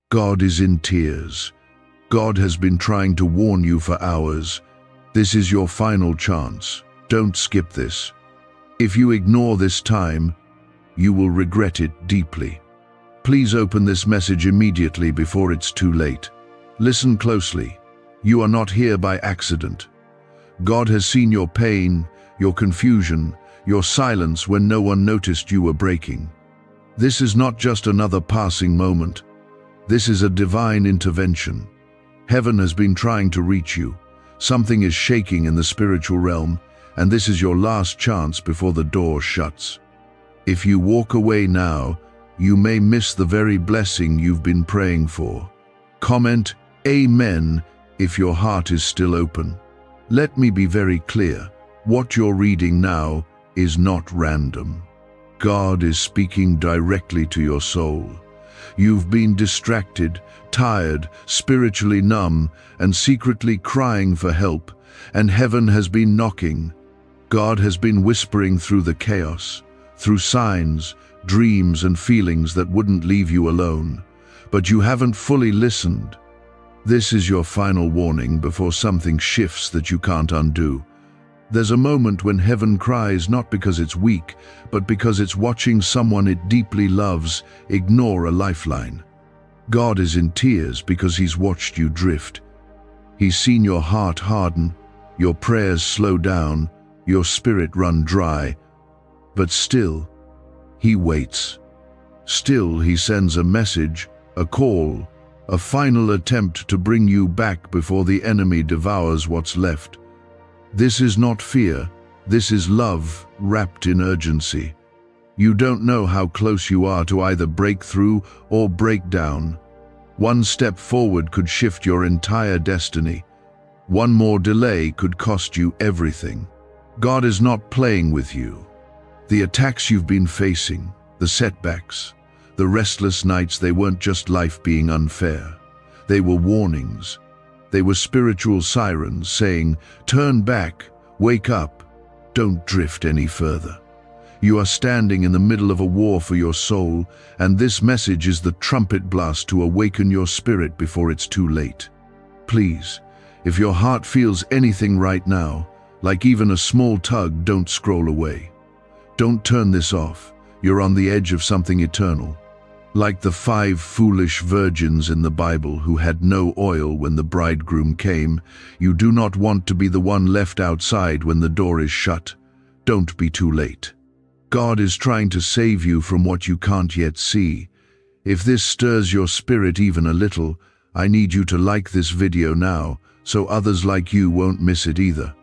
God is in tears. God has been trying to warn you for hours. This is your final chance. Don't skip this. If you ignore this time, you will regret it deeply. Please open this message immediately before it's too late. Listen closely. You are not here by accident. God has seen your pain, your confusion, your silence when no one noticed you were breaking. This is not just another passing moment. This is a divine intervention. Heaven has been trying to reach you. Something is shaking in the spiritual realm, and this is your last chance before the door shuts. If you walk away now, you may miss the very blessing you've been praying for. Comment Amen if your heart is still open. Let me be very clear. What you're reading now is not random. God is speaking directly to your soul. You've been distracted, tired, spiritually numb, and secretly crying for help, and heaven has been knocking. God has been whispering through the chaos, through signs, dreams, and feelings that wouldn't leave you alone. But you haven't fully listened. This is your final warning before something shifts that you can't undo. There's a moment when heaven cries not because it's weak, but because it's watching someone it deeply loves ignore a lifeline. God is in tears because he's watched you drift. He's seen your heart harden, your prayers slow down, your spirit run dry. But still, he waits. Still, he sends a message, a call, a final attempt to bring you back before the enemy devours what's left. This is not fear, this is love wrapped in urgency. You don't know how close you are to either break through or break down. One step forward could shift your entire destiny. One more delay could cost you everything. God is not playing with you. The attacks you've been facing, the setbacks, the restless nights, they weren't just life being unfair. They were warnings. They were spiritual sirens saying, turn back, wake up, don't drift any further. You are standing in the middle of a war for your soul, and this message is the trumpet blast to awaken your spirit before it's too late. Please, if your heart feels anything right now, like even a small tug, don't scroll away. Don't turn this off. You're on the edge of something eternal. Like the 5 foolish virgins in the Bible who had no oil when the bridegroom came, you do not want to be the one left outside when the door is shut. Don't be too late. God is trying to save you from what you can't yet see. If this stirs your spirit even a little, I need you to like this video now, so others like you won't miss it either.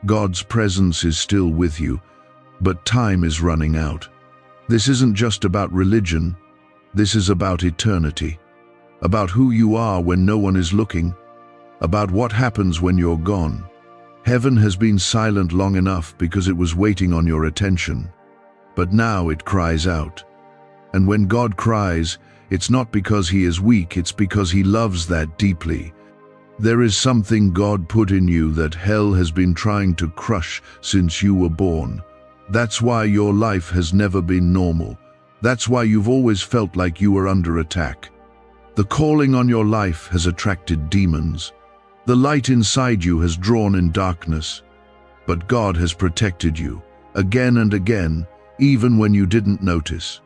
God's presence is still with you, but time is running out. This isn't just about religion. This is about eternity, about who you are when no one is looking, about what happens when you're gone. Heaven has been silent long enough because it was waiting on your attention, but now it cries out. And when God cries, it's not because he is weak, it's because he loves that deeply. There is something God put in you that hell has been trying to crush since you were born. That's why your life has never been normal. That's why you've always felt like you were under attack. The calling on your life has attracted demons. The light inside you has drawn in darkness. But God has protected you, again and again, even when you didn't notice.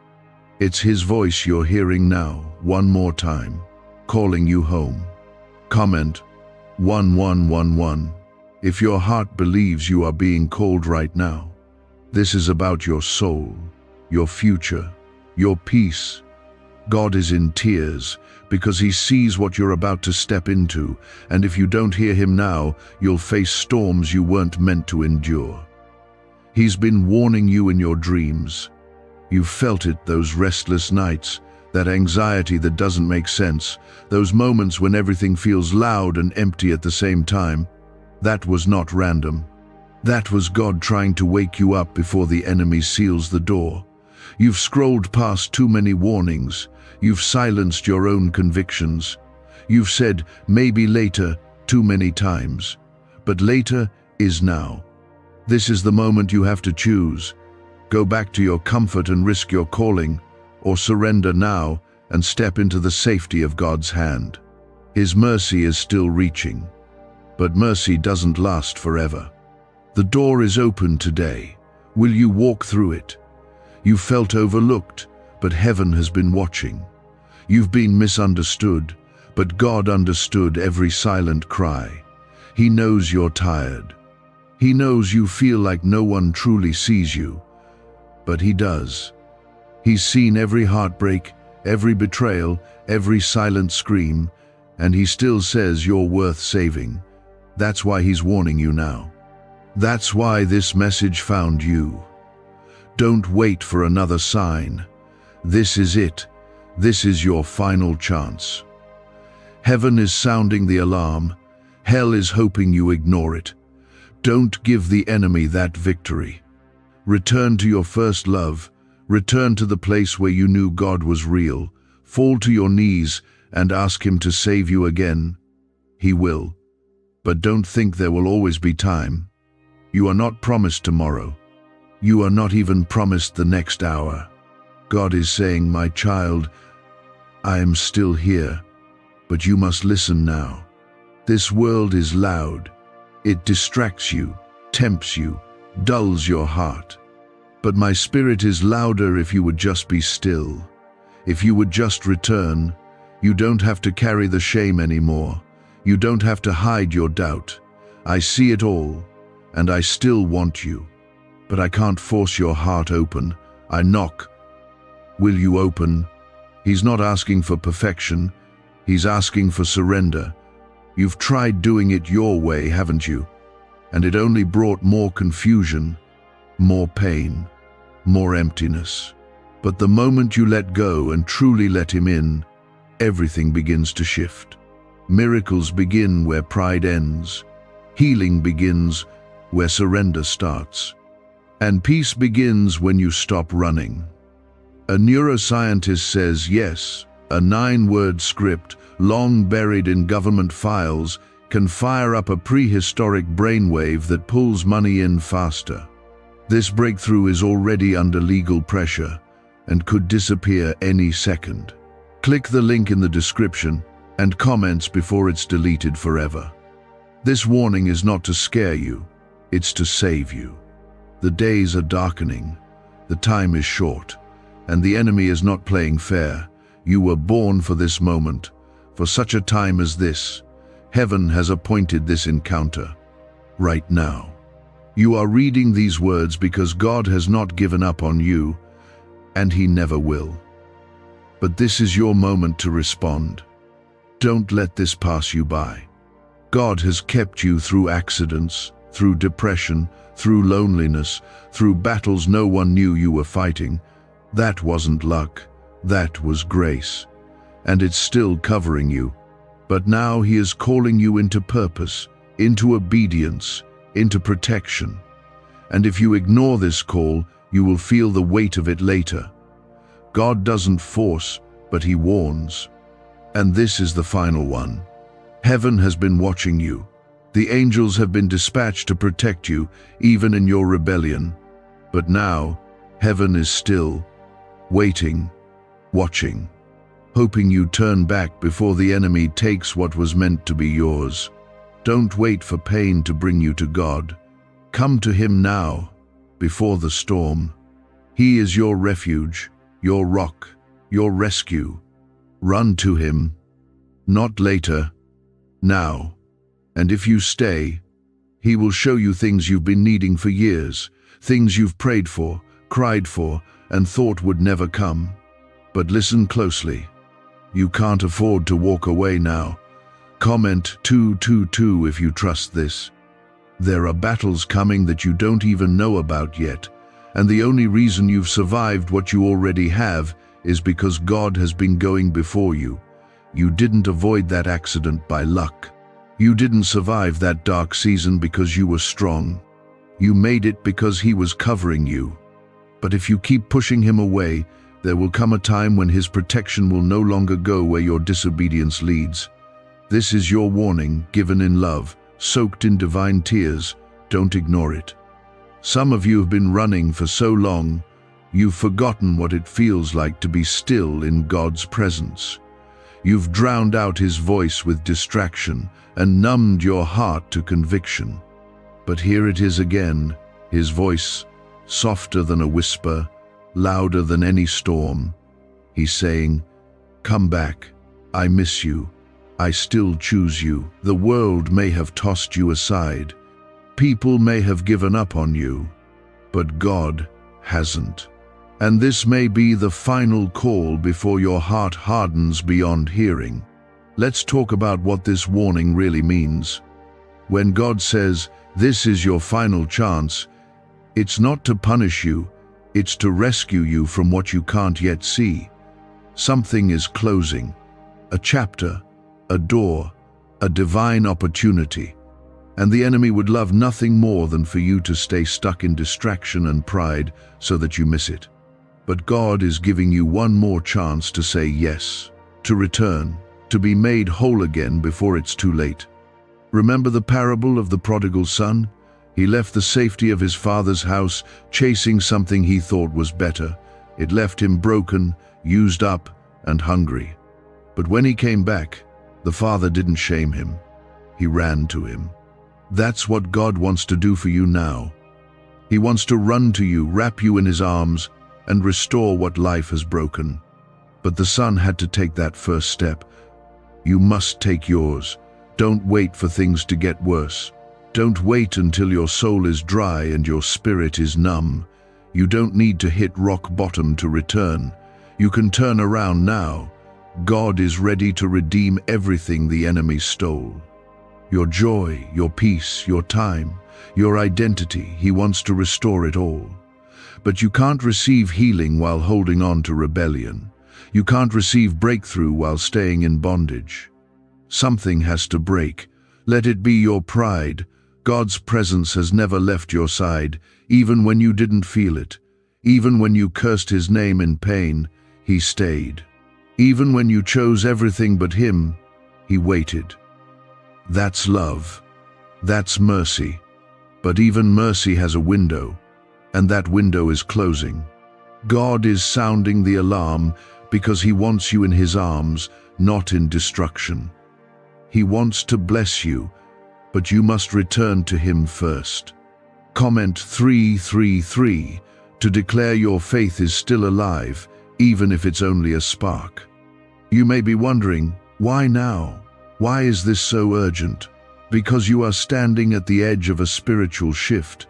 It's his voice you're hearing now, one more time, calling you home. Comment 1111 if your heart believes you are being called right now. This is about your soul, your future, your peace. God is in tears because he sees what you're about to step into, and if you don't hear him now, you'll face storms you weren't meant to endure. He's been warning you in your dreams. You've felt it, those restless nights, that anxiety that doesn't make sense, those moments when everything feels loud and empty at the same time. That was not random. That was God trying to wake you up before the enemy seals the door. You've scrolled past too many warnings. You've silenced your own convictions. You've said, maybe later, too many times. But later is now. This is the moment you have to choose. Go back to your comfort and risk your calling, or surrender now and step into the safety of God's hand. His mercy is still reaching, but mercy doesn't last forever. The door is open today. Will you walk through it? You felt overlooked, but heaven has been watching. You've been misunderstood, but God understood every silent cry. He knows you're tired. He knows you feel like no one truly sees you, but He does. He's seen every heartbreak, every betrayal, every silent scream, and He still says you're worth saving. That's why He's warning you now. That's why this message found you. Don't wait for another sign. This is it. This is your final chance. Heaven is sounding the alarm. Hell is hoping you ignore it. Don't give the enemy that victory. Return to your first love. Return to the place where you knew God was real. Fall to your knees and ask Him to save you again. He will. But don't think there will always be time. You are not promised tomorrow. You are not even promised the next hour. God is saying, my child, I am still here, but you must listen now. This world is loud. It distracts you, tempts you, dulls your heart. But my spirit is louder if you would just be still. If you would just return, you don't have to carry the shame anymore. You don't have to hide your doubt. I see it all, and I still want you. But I can't force your heart open. I knock. Will you open? He's not asking for perfection. He's asking for surrender. You've tried doing it your way, haven't you? And it only brought more confusion, more pain, more emptiness. But the moment you let go and truly let Him in, everything begins to shift. Miracles begin where pride ends. Healing begins where surrender starts. And peace begins when you stop running. A neuroscientist says yes, a 9-word script, long buried in government files, can fire up a prehistoric brainwave that pulls money in faster. This breakthrough is already under legal pressure and could disappear any second. Click the link in the description and comments before it's deleted forever. This warning is not to scare you, it's to save you. The days are darkening, the time is short, and the enemy is not playing fair. You were born for this moment, for such a time as this. Heaven has appointed this encounter, right now. You are reading these words because God has not given up on you, and He never will. But this is your moment to respond. Don't let this pass you by. God has kept you through accidents, through depression, through loneliness, through battles no one knew you were fighting. That wasn't luck, that was grace. And it's still covering you. But now He is calling you into purpose, into obedience, into protection. And if you ignore this call, you will feel the weight of it later. God doesn't force, but He warns. And this is the final one. Heaven has been watching you. The angels have been dispatched to protect you, even in your rebellion. But now, heaven is still, waiting, watching, hoping you turn back before the enemy takes what was meant to be yours. Don't wait for pain to bring you to God. Come to Him now, before the storm. He is your refuge, your rock, your rescue. Run to Him, not later, now. And if you stay, He will show you things you've been needing for years, things you've prayed for, cried for, and thought would never come. But listen closely. You can't afford to walk away now. Comment 222 if you trust this. There are battles coming that you don't even know about yet, and the only reason you've survived what you already have is because God has been going before you. You didn't avoid that accident by luck. You didn't survive that dark season because you were strong. You made it because He was covering you. But if you keep pushing Him away, there will come a time when His protection will no longer go where your disobedience leads. This is your warning, given in love, soaked in divine tears. Don't ignore it. Some of you have been running for so long, You've forgotten what it feels like to be still in God's presence. You've drowned out His voice with distraction and numbed your heart to conviction. But here it is again, His voice, softer than a whisper, louder than any storm. He's saying, "Come back. I miss you. I still choose you." The world may have tossed you aside. People may have given up on you, but God hasn't. And this may be the final call before your heart hardens beyond hearing. Let's talk about what this warning really means. When God says, "This is your final chance," it's not to punish you, it's to rescue you from what you can't yet see. Something is closing, a chapter, a door, a divine opportunity. And the enemy would love nothing more than for you to stay stuck in distraction and pride so that you miss it. But God is giving you one more chance to say yes, to return, to be made whole again before it's too late. Remember the parable of the prodigal son? He left the safety of his father's house, chasing something he thought was better. It left him broken, used up, and hungry. But when he came back, the father didn't shame him. He ran to him. That's what God wants to do for you now. He wants to run to you, wrap you in His arms, and restore what life has broken. But the son had to take that first step. You must take yours. Don't wait for things to get worse. Don't wait until your soul is dry and your spirit is numb. You don't need to hit rock bottom to return. You can turn around now. God is ready to redeem everything the enemy stole. Your joy, your peace, your time, your identity, He wants to restore it all. But you can't receive healing while holding on to rebellion. You can't receive breakthrough while staying in bondage. Something has to break. Let it be your pride. God's presence has never left your side, even when you didn't feel it. Even when you cursed His name in pain, He stayed. Even when you chose everything but Him, He waited. That's love. That's mercy. But even mercy has a window, and that window is closing. God is sounding the alarm because He wants you in His arms, not in destruction. He wants to bless you, but you must return to Him first. Comment 333 to declare your faith is still alive, even if it's only a spark. You may be wondering, why now? Why is this so urgent? Because you are standing at the edge of a spiritual shift.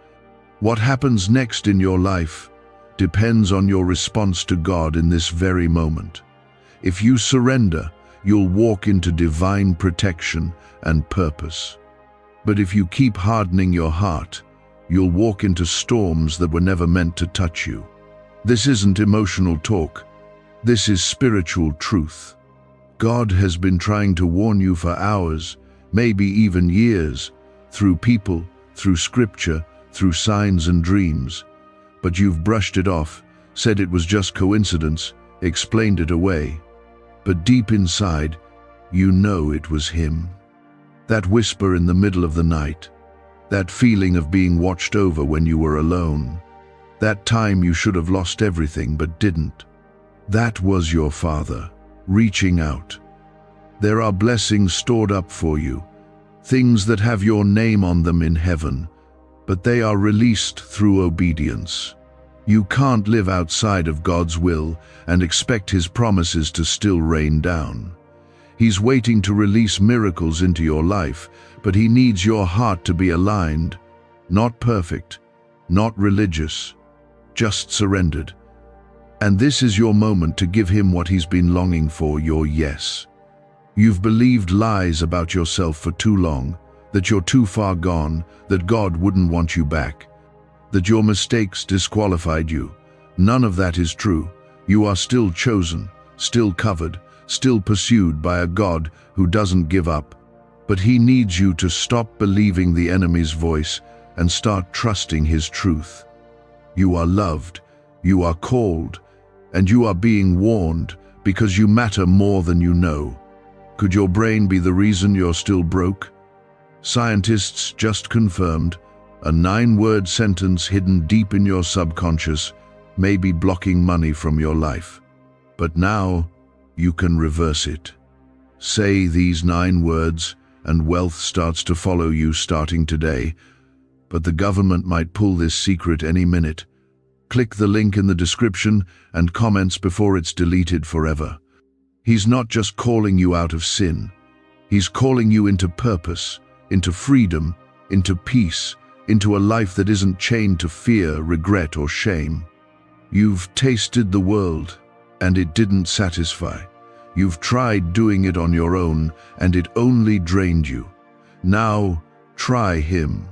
What happens next in your life depends on your response to God in this very moment. If you surrender, you'll walk into divine protection and purpose. But if you keep hardening your heart, you'll walk into storms that were never meant to touch you. This isn't emotional talk. This is spiritual truth. God has been trying to warn you for hours, maybe even years, through people, through scripture, through signs and dreams. But you've brushed it off, said it was just coincidence, explained it away. But deep inside, you know it was Him. That whisper in the middle of the night, that feeling of being watched over when you were alone, that time you should have lost everything but didn't. That was your Father, reaching out. There are blessings stored up for you, things that have your name on them in heaven, but they are released through obedience. You can't live outside of God's will and expect His promises to still rain down. He's waiting to release miracles into your life, but He needs your heart to be aligned, not perfect, not religious, just surrendered. And this is your moment to give Him what He's been longing for, your yes. You've believed lies about yourself for too long, that you're too far gone, that God wouldn't want you back, that your mistakes disqualified you. None of that is true. You are still chosen, still covered, still pursued by a God who doesn't give up. But He needs you to stop believing the enemy's voice and start trusting His truth. You are loved, you are called, and you are being warned because you matter more than you know. Could your brain be the reason you're still broke? Scientists just confirmed a 9-word sentence hidden deep in your subconscious maybe blocking money from your life. But now, you can reverse it. Say these 9 words, and wealth starts to follow you starting today. But the government might pull this secret any minute. Click the link in the description and comments before it's deleted forever. He's not just calling you out of sin. He's calling you into purpose, into freedom, into peace, into a life that isn't chained to fear, regret, or shame. You've tasted the world, and it didn't satisfy. You've tried doing it on your own, and it only drained you. Now, try Him.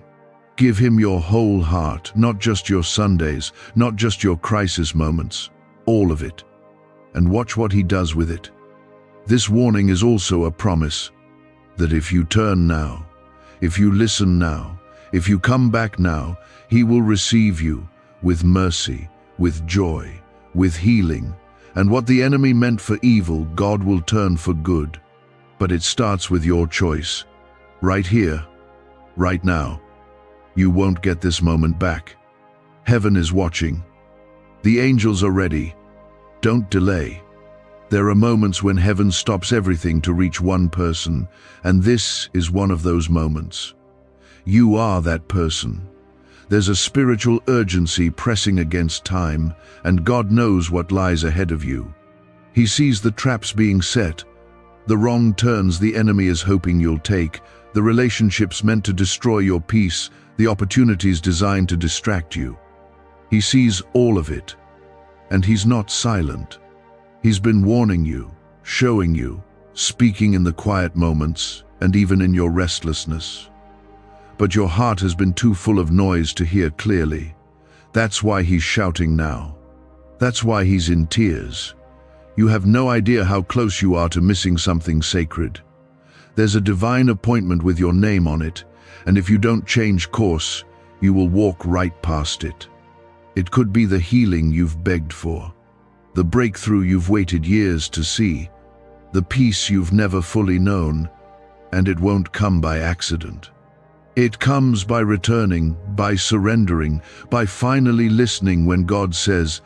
Give Him your whole heart, not just your Sundays, not just your crisis moments, all of it. And watch what He does with it. This warning is also a promise that if you turn now, if you listen now, if you come back now, He will receive you with mercy, with joy, with healing. And what the enemy meant for evil, God will turn for good. But it starts with your choice. Right here, right now. You won't get this moment back. Heaven is watching. The angels are ready. Don't delay. There are moments when heaven stops everything to reach one person, and this is one of those moments. You are that person. There's a spiritual urgency pressing against time, and God knows what lies ahead of you. He sees the traps being set, the wrong turns the enemy is hoping you'll take, the relationships meant to destroy your peace, the opportunities designed to distract you. He sees all of it, and He's not silent. He's been warning you, showing you, speaking in the quiet moments, and even in your restlessness. But your heart has been too full of noise to hear clearly. That's why He's shouting now. That's why He's in tears. You have no idea how close you are to missing something sacred. There's a divine appointment with your name on it, and if you don't change course, you will walk right past it. It could be the healing you've begged for, the breakthrough you've waited years to see, the peace you've never fully known, and it won't come by accident. It comes by returning, by surrendering, by finally listening when God says,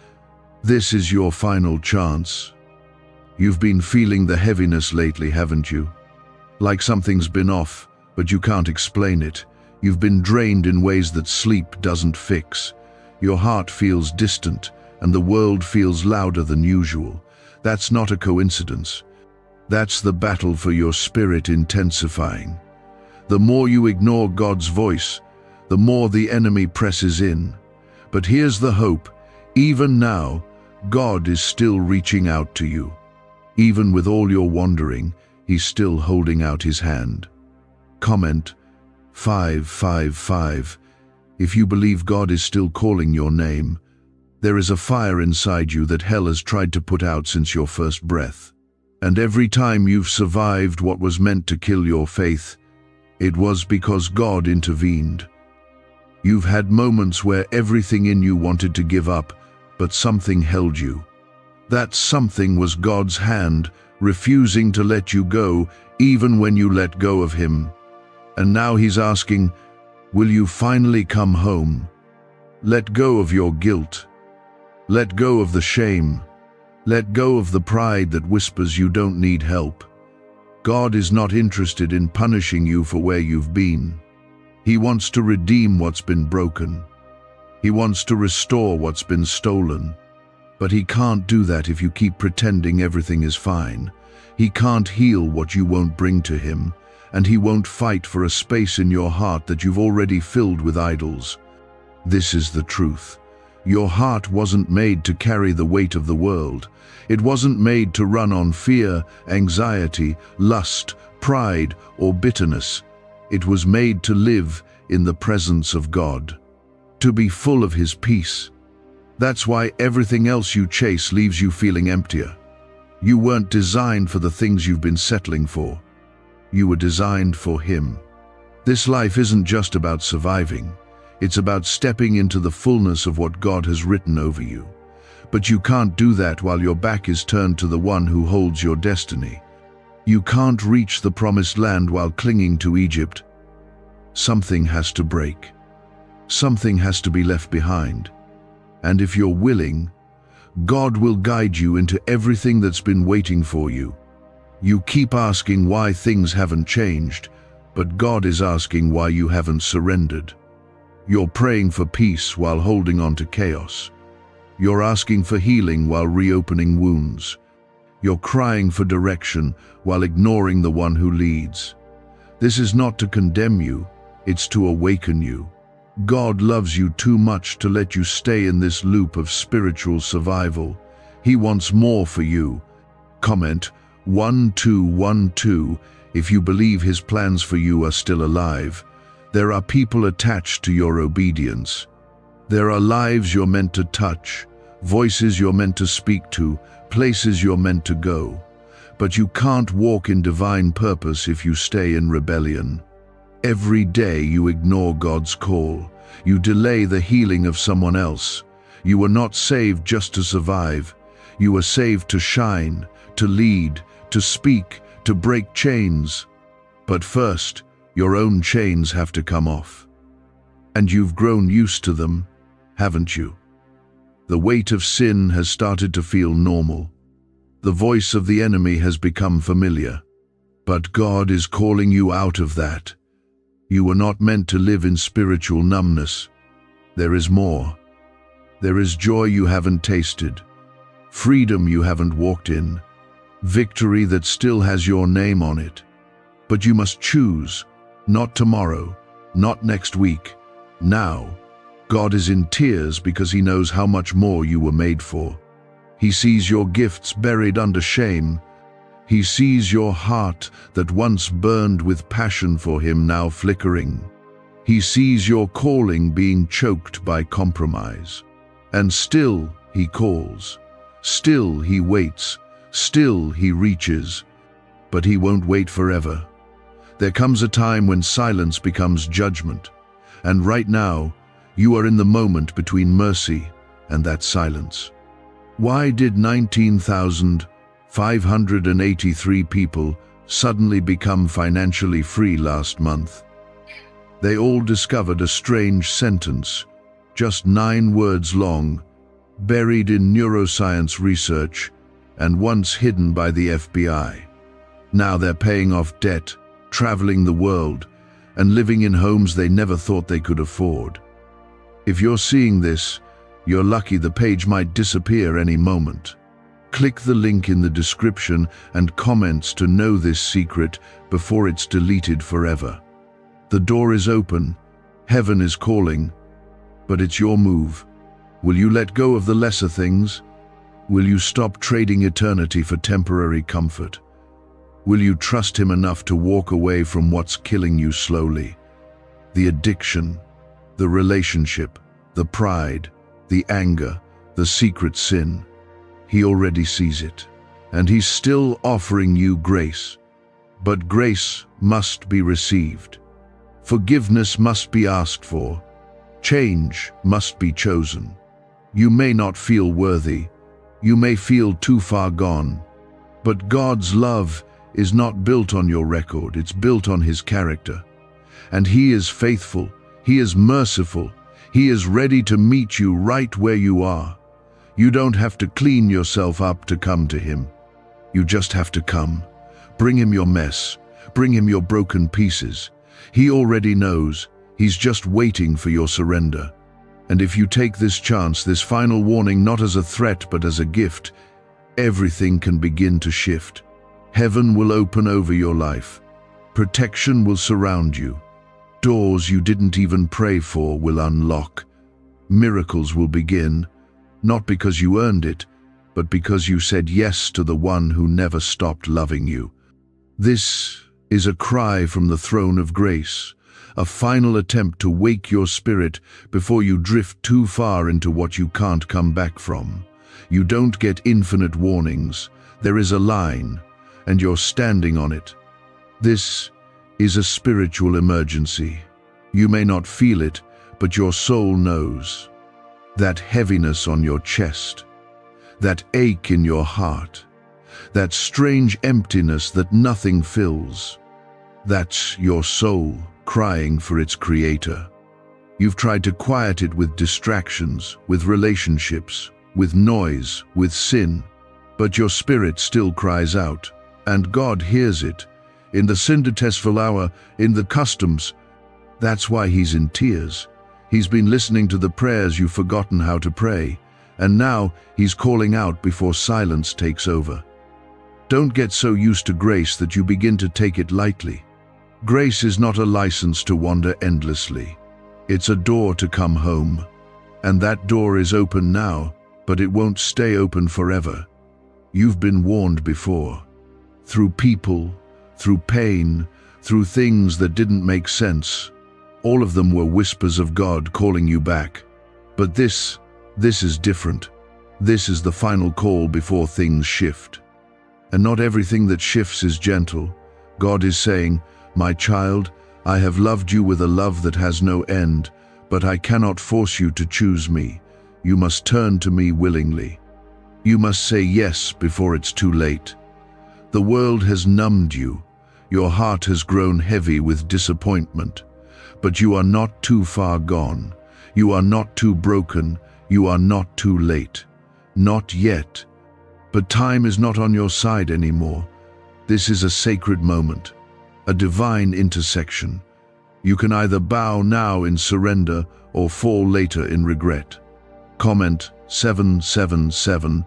"This is your final chance." You've been feeling the heaviness lately, haven't you? Like something's been off, but you can't explain it. You've been drained in ways that sleep doesn't fix. Your heart feels distant, and the world feels louder than usual. That's not a coincidence. That's the battle for your spirit intensifying. The more you ignore God's voice, the more the enemy presses in. But here's the hope. Even now, God is still reaching out to you. Even with all your wandering, He's still holding out His hand. Comment 555 if you believe God is still calling your name. There is a fire inside you that hell has tried to put out since your first breath. And every time you've survived what was meant to kill your faith, it was because God intervened. You've had moments where everything in you wanted to give up, but something held you. That something was God's hand, refusing to let you go, even when you let go of Him. And now He's asking, will you finally come home? Let go of your guilt. Let go of the shame. Let go of the pride that whispers you don't need help. God is not interested in punishing you for where you've been. He wants to redeem what's been broken. He wants to restore what's been stolen. But He can't do that if you keep pretending everything is fine. He can't heal what you won't bring to Him, and He won't fight for a space in your heart that you've already filled with idols. This is the truth. Your heart wasn't made to carry the weight of the world. It wasn't made to run on fear, anxiety, lust, pride, or bitterness. It was made to live in the presence of God, to be full of His peace. That's why everything else you chase leaves you feeling emptier. You weren't designed for the things you've been settling for. You were designed for Him. This life isn't just about surviving. It's about stepping into the fullness of what God has written over you. But you can't do that while your back is turned to the one who holds your destiny. You can't reach the promised land while clinging to Egypt. Something has to break. Something has to be left behind. And if you're willing, God will guide you into everything that's been waiting for you. You keep asking why things haven't changed, but God is asking why you haven't surrendered. You're praying for peace while holding on to chaos. You're asking for healing while reopening wounds. You're crying for direction while ignoring the one who leads. This is not to condemn you, it's to awaken you. God loves you too much to let you stay in this loop of spiritual survival. He wants more for you. Comment 1212 if you believe His plans for you are still alive. There are people attached to your obedience. There are lives you're meant to touch, voices you're meant to speak to, places you're meant to go. But you can't walk in divine purpose if you stay in rebellion. Every day you ignore God's call. You delay the healing of someone else. You were not saved just to survive. You were saved to shine, to lead, to speak, to break chains. But first, your own chains have to come off. And you've grown used to them, haven't you? The weight of sin has started to feel normal. The voice of the enemy has become familiar. But God is calling you out of that. You were not meant to live in spiritual numbness. There is more. There is joy you haven't tasted, freedom you haven't walked in, victory that still has your name on it. But you must choose, not tomorrow, not next week, now. God is in tears because He knows how much more you were made for. He sees your gifts buried under shame. He sees your heart that once burned with passion for Him now flickering. He sees your calling being choked by compromise. And still He calls. Still He waits. Still He reaches. But He won't wait forever. There comes a time when silence becomes judgment. And right now, you are in the moment between mercy and that silence. Why did 19,583 people suddenly become financially free last month? They all discovered a strange sentence, just 9 words long, buried in neuroscience research and once hidden by the FBI. Now they're paying off debt, traveling the world, and living in homes they never thought they could afford. If you're seeing this, you're lucky. The page might disappear any moment. Click the link in the description and comments to know this secret before it's deleted forever. The door is open, heaven is calling, but it's your move. Will you let go of the lesser things? Will you stop trading eternity for temporary comfort? Will you trust Him enough to walk away from what's killing you slowly? The addiction, the relationship, the pride, the anger, the secret sin. He already sees it, and He's still offering you grace. But grace must be received. Forgiveness must be asked for. Change must be chosen. You may not feel worthy. You may feel too far gone. But God's love is not built on your record, it's built on His character. And He is faithful, He is merciful, He is ready to meet you right where you are. You don't have to clean yourself up to come to Him. You just have to come. Bring Him your mess. Bring Him your broken pieces. He already knows. He's just waiting for your surrender. And if you take this chance, this final warning, not as a threat but as a gift, everything can begin to shift. Heaven will open over your life. Protection will surround you. Doors you didn't even pray for will unlock. Miracles will begin, not because you earned it, but because you said yes to the one who never stopped loving you. This is a cry from the throne of grace, a final attempt to wake your spirit before you drift too far into what you can't come back from. You don't get infinite warnings. There is a line, and you're standing on it. This is a spiritual emergency. You may not feel it, but your soul knows. That heaviness on your chest, that ache in your heart, that strange emptiness that nothing fills, that's your soul crying for its creator. You've tried to quiet it with distractions, with relationships, with noise, with sin, but your spirit still cries out, and God hears it. In the syndetesful hour, in the customs. That's why he's in tears. He's been listening to the prayers you've forgotten how to pray, and now he's calling out before silence takes over. Don't get so used to grace that you begin to take it lightly. Grace is not a license to wander endlessly. It's a door to come home. And that door is open now, but it won't stay open forever. You've been warned before. Through people, through pain, through things that didn't make sense. All of them were whispers of God calling you back. But this is different. This is the final call before things shift. And not everything that shifts is gentle. God is saying, "My child, I have loved you with a love that has no end, but I cannot force you to choose me. You must turn to me willingly. You must say yes before it's too late. The world has numbed you. Your heart has grown heavy with disappointment. But you are not too far gone. You are not too broken. You are not too late. Not yet. But time is not on your side anymore. This is a sacred moment, a divine intersection. You can either bow now in surrender or fall later in regret." Comment 777.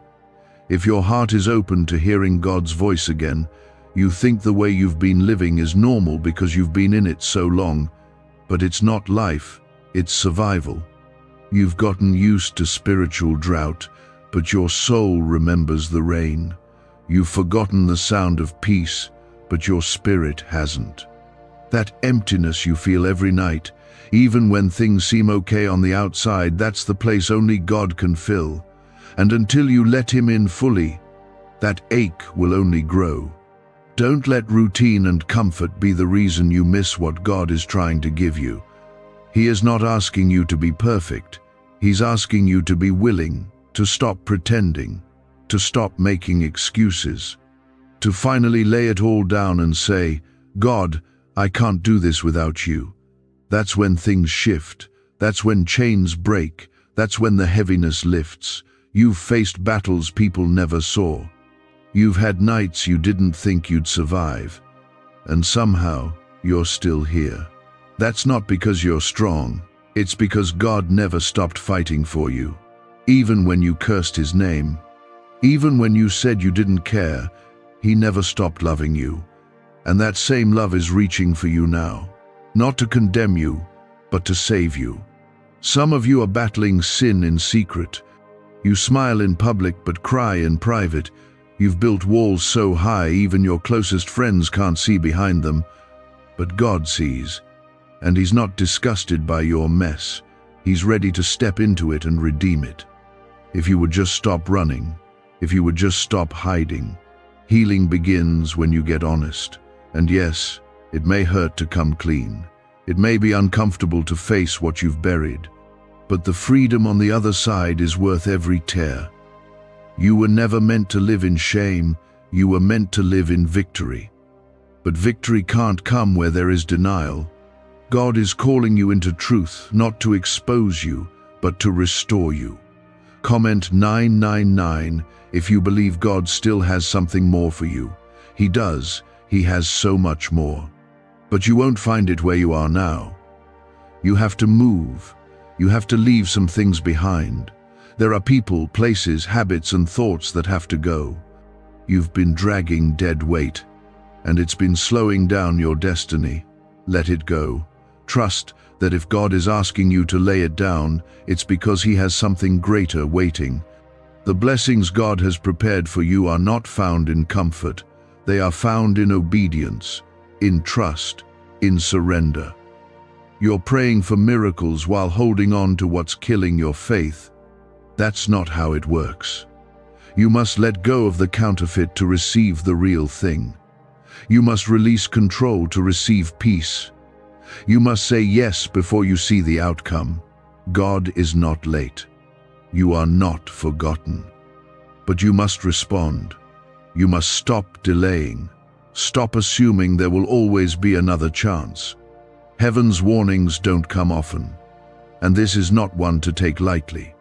If your heart is open to hearing God's voice again, you think the way you've been living is normal because you've been in it so long, but it's not life, it's survival. You've gotten used to spiritual drought, but your soul remembers the rain. You've forgotten the sound of peace, but your spirit hasn't. That emptiness you feel every night, even when things seem okay on the outside, that's the place only God can fill. And until you let him in fully, that ache will only grow. Don't let routine and comfort be the reason you miss what God is trying to give you. He is not asking you to be perfect. He's asking you to be willing, to stop pretending, to stop making excuses, to finally lay it all down and say, "God, I can't do this without you." That's when things shift. That's when chains break. That's when the heaviness lifts. You've faced battles people never saw. You've had nights you didn't think you'd survive. And somehow, you're still here. That's not because you're strong. It's because God never stopped fighting for you. Even when you cursed his name, even when you said you didn't care, he never stopped loving you. And that same love is reaching for you now. Not to condemn you, but to save you. Some of you are battling sin in secret. You smile in public but cry in private. You've built walls so high even your closest friends can't see behind them. But God sees, and he's not disgusted by your mess. He's ready to step into it and redeem it. If you would just stop running, if you would just stop hiding. Healing begins when you get honest. And yes, it may hurt to come clean. It may be uncomfortable to face what you've buried. But the freedom on the other side is worth every tear. You were never meant to live in shame. You were meant to live in victory. But victory can't come where there is denial. God is calling you into truth, not to expose you, but to restore you. Comment 999 if you believe God still has something more for you. He does. He has so much more. But you won't find it where you are now. You have to move. You have to leave some things behind. There are people, places, habits, and thoughts that have to go. You've been dragging dead weight, and it's been slowing down your destiny. Let it go. Trust that if God is asking you to lay it down, it's because he has something greater waiting. The blessings God has prepared for you are not found in comfort. They are found in obedience, in trust, in surrender. You're praying for miracles while holding on to what's killing your faith. That's not how it works. You must let go of the counterfeit to receive the real thing. You must release control to receive peace. You must say yes before you see the outcome. God is not late. You are not forgotten. But you must respond. You must stop delaying. Stop assuming there will always be another chance. Heaven's warnings don't come often. And this is not one to take lightly.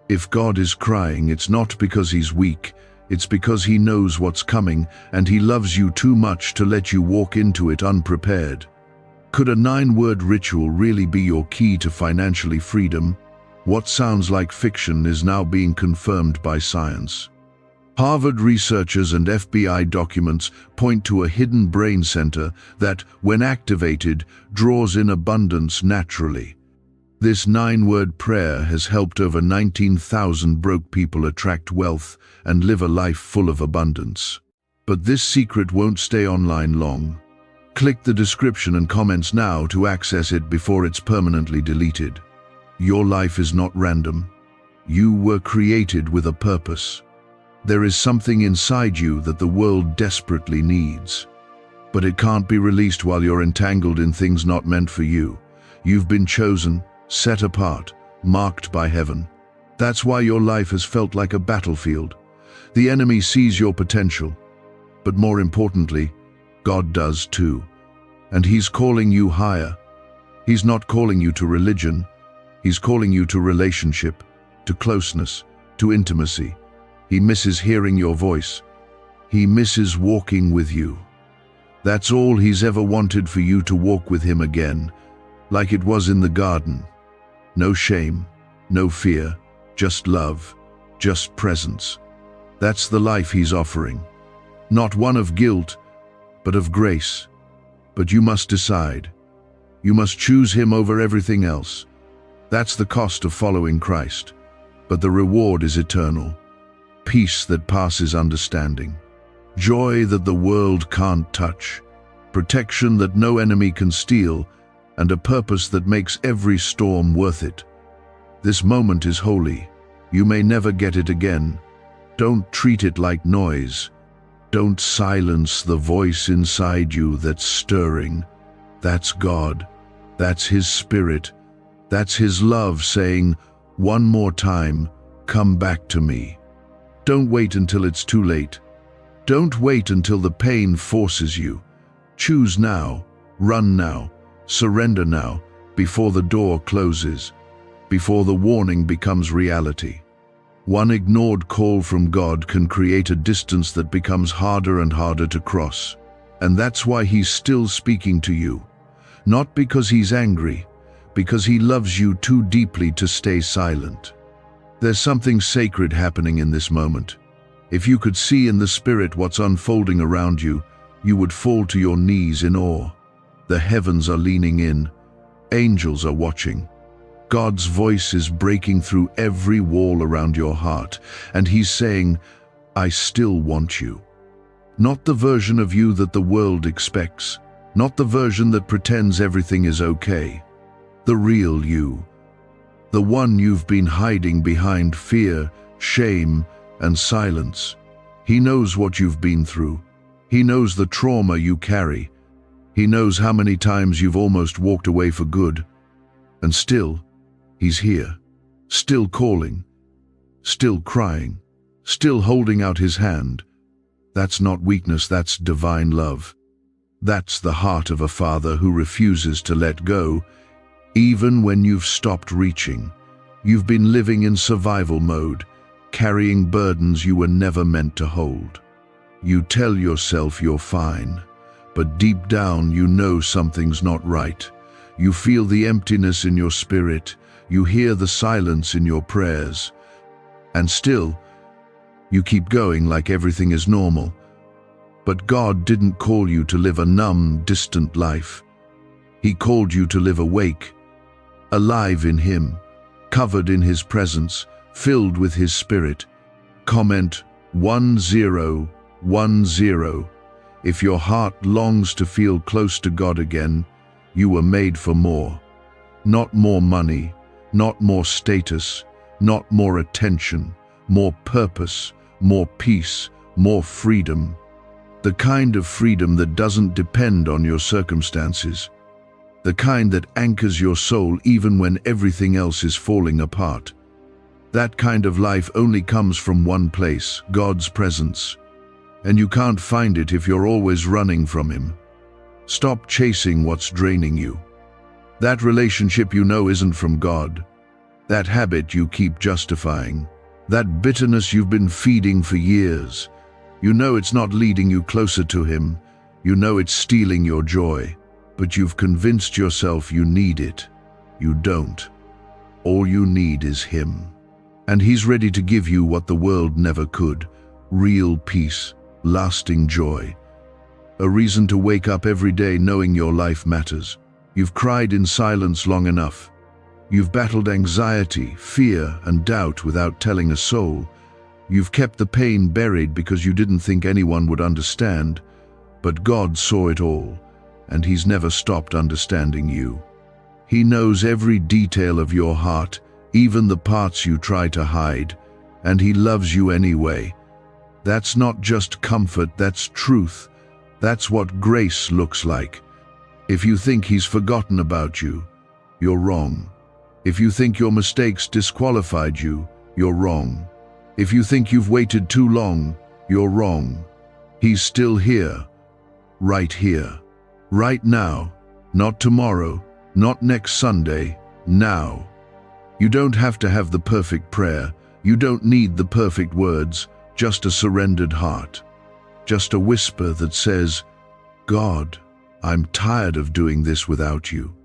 If God is crying, it's not because he's weak, it's because he knows what's coming, and he loves you too much to let you walk into it unprepared. Could a 9-word ritual really be your key to financially freedom? What sounds like fiction is now being confirmed by science. Harvard researchers and FBI documents point to a hidden brain center that, when activated, draws in abundance naturally. This 9-word prayer has helped over 19,000 broke people attract wealth and live a life full of abundance. But this secret won't stay online long. Click the description and comments now to access it before it's permanently deleted. Your life is not random. You were created with a purpose. There is something inside you that the world desperately needs. But it can't be released while you're entangled in things not meant for you. You've been chosen, set apart, marked by heaven. That's why your life has felt like a battlefield. The enemy sees your potential, but more importantly, God does too. And he's calling you higher. He's not calling you to religion. He's calling you to relationship, to closeness, to intimacy. He misses hearing your voice. He misses walking with you. That's all he's ever wanted, for you to walk with him again, like it was in the garden. No shame, no fear, just love, just presence. That's the life he's offering. Not one of guilt, but of grace. But you must decide. You must choose him over everything else. That's the cost of following Christ. But the reward is eternal. Peace that passes understanding. Joy that the world can't touch. Protection that no enemy can steal. And a purpose that makes every storm worth it. This moment is holy. You may never get it again. Don't treat it like noise. Don't silence the voice inside you that's stirring. That's God. That's his spirit. That's his love saying, one more time, come back to me. Don't wait until it's too late. Don't wait until the pain forces you. Choose now, run now, surrender now, before the door closes, before the warning becomes reality. One ignored call from God can create a distance that becomes harder and harder to cross. And that's why he's still speaking to you. Not because he's angry, because he loves you too deeply to stay silent. There's something sacred happening in this moment. If you could see in the spirit what's unfolding around you, you would fall to your knees in awe. The heavens are leaning in. Angels are watching. God's voice is breaking through every wall around your heart, and he's saying, I still want you. Not the version of you that the world expects, not the version that pretends everything is okay. The real you. The one you've been hiding behind fear, shame, and silence. He knows what you've been through. He knows the trauma you carry. He knows how many times you've almost walked away for good. And still, he's here, still calling, still crying, still holding out his hand. That's not weakness, that's divine love. That's the heart of a father who refuses to let go, even when you've stopped reaching. You've been living in survival mode, carrying burdens you were never meant to hold. You tell yourself you're fine, but deep down you know something's not right. You feel the emptiness in your spirit. You hear the silence in your prayers. And still, you keep going like everything is normal. But God didn't call you to live a numb, distant life. He called you to live awake, alive in Him, covered in His presence, filled with His Spirit. Comment 1010. If your heart longs to feel close to God again, you were made for more. Not more money, not more status, not more attention, more purpose, more peace, more freedom. The kind of freedom that doesn't depend on your circumstances. The kind that anchors your soul even when everything else is falling apart. That kind of life only comes from one place, God's presence. And you can't find it if you're always running from Him. Stop chasing what's draining you. That relationship you know isn't from God. that habit you keep justifying, that bitterness you've been feeding for years. You know it's not leading you closer to him. You know it's stealing your joy, but you've convinced yourself you need it. You don't. All you need is him. And he's ready to give you what the world never could: real peace, lasting joy. A reason to wake up every day knowing your life matters. You've cried in silence long enough. You've battled anxiety, fear, and doubt without telling a soul. You've kept the pain buried because you didn't think anyone would understand. But God saw it all, and he's never stopped understanding you. He knows every detail of your heart, even the parts you try to hide, and he loves you anyway. That's not just comfort, that's truth. That's what grace looks like. If you think he's forgotten about you, you're wrong. If you think your mistakes disqualified you, you're wrong. If you think you've waited too long, you're wrong. He's still here, right now, not tomorrow, not next Sunday, now. You don't have to have the perfect prayer. You don't need the perfect words, just a surrendered heart. Just a whisper that says, God, I'm tired of doing this without you.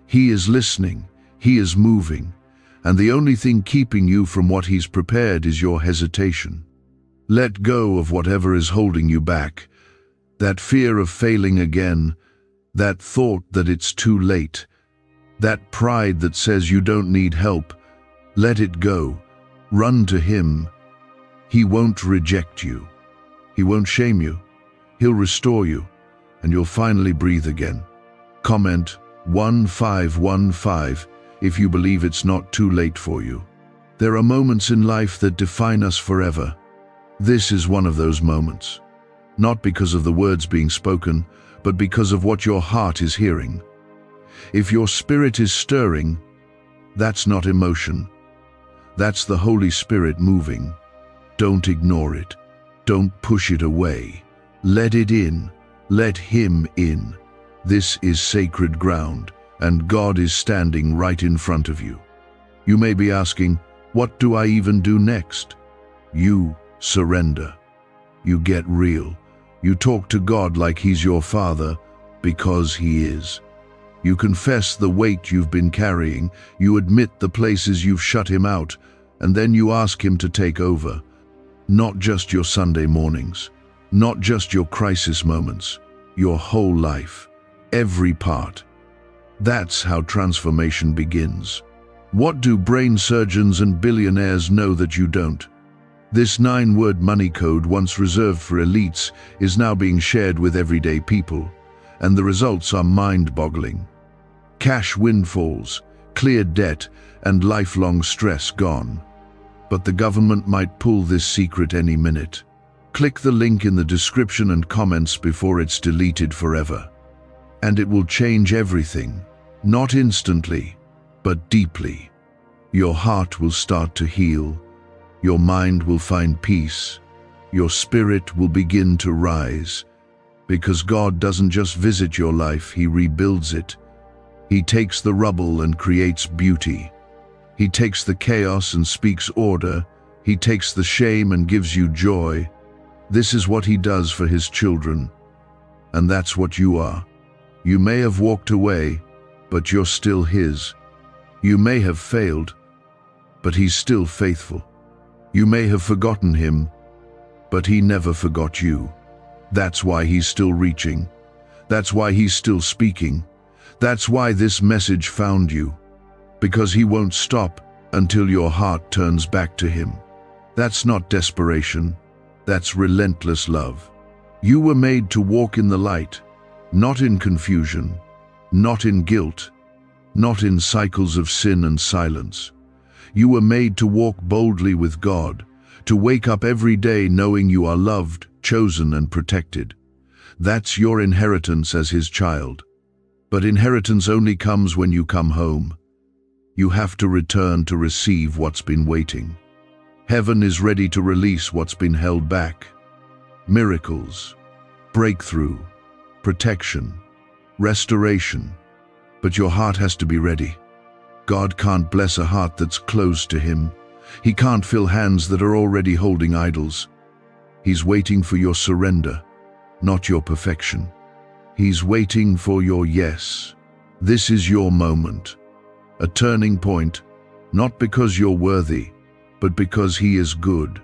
He is listening, he is moving, and the only thing keeping you from what he's prepared is your hesitation. Let go of whatever is holding you back. That fear of failing again, that thought that it's too late, that pride that says you don't need help. Let it go. Run to him. He won't reject you. He won't shame you. He'll restore you, and you'll finally breathe again. Comment 1515 if you believe it's not too late for you. There are moments in life that define us forever. This is one of those moments. Not because of the words being spoken, but because of what your heart is hearing. If your spirit is stirring, that's not emotion. That's the Holy Spirit moving. Don't ignore it. Don't push it away. Let it in. Let him in. This is sacred ground, and God is standing right in front of you. You may be asking, what do I even do next? You surrender. You get real. You talk to God like he's your father, because he is. You confess the weight you've been carrying. You admit the places you've shut him out, and then you ask him to take over. Not just your Sunday mornings, not just your crisis moments, your whole life, every part. That's how transformation begins. What do brain surgeons and billionaires know that you don't? This 9-word money code, once reserved for elites, is now being shared with everyday people, and the results are mind-boggling. Cash windfalls, clear debt, and lifelong stress gone. But the government might pull this secret any minute. Click the link in the description and comments before it's deleted forever. And it will change everything, not instantly, but deeply. Your heart will start to heal. Your mind will find peace. Your spirit will begin to rise. Because God doesn't just visit your life, he rebuilds it. He takes the rubble and creates beauty. He takes the chaos and speaks order. He takes the shame and gives you joy. This is what he does for his children. And that's what you are. You may have walked away, but you're still his. You may have failed, but he's still faithful. You may have forgotten him, but he never forgot you. That's why he's still reaching. That's why he's still speaking. That's why this message found you. Because he won't stop until your heart turns back to him. That's not desperation. That's relentless love. You were made to walk in the light, not in confusion, not in guilt, not in cycles of sin and silence. You were made to walk boldly with God, to wake up every day knowing you are loved, chosen, and protected. That's your inheritance as his child. But inheritance only comes when you come home. You have to return to receive what's been waiting. Heaven is ready to release what's been held back. Miracles, breakthrough, protection, restoration. But your heart has to be ready. God can't bless a heart that's closed to Him. He can't fill hands that are already holding idols. He's waiting for your surrender, not your perfection. He's waiting for your yes. This is your moment, a turning point, not because you're worthy, but because He is good.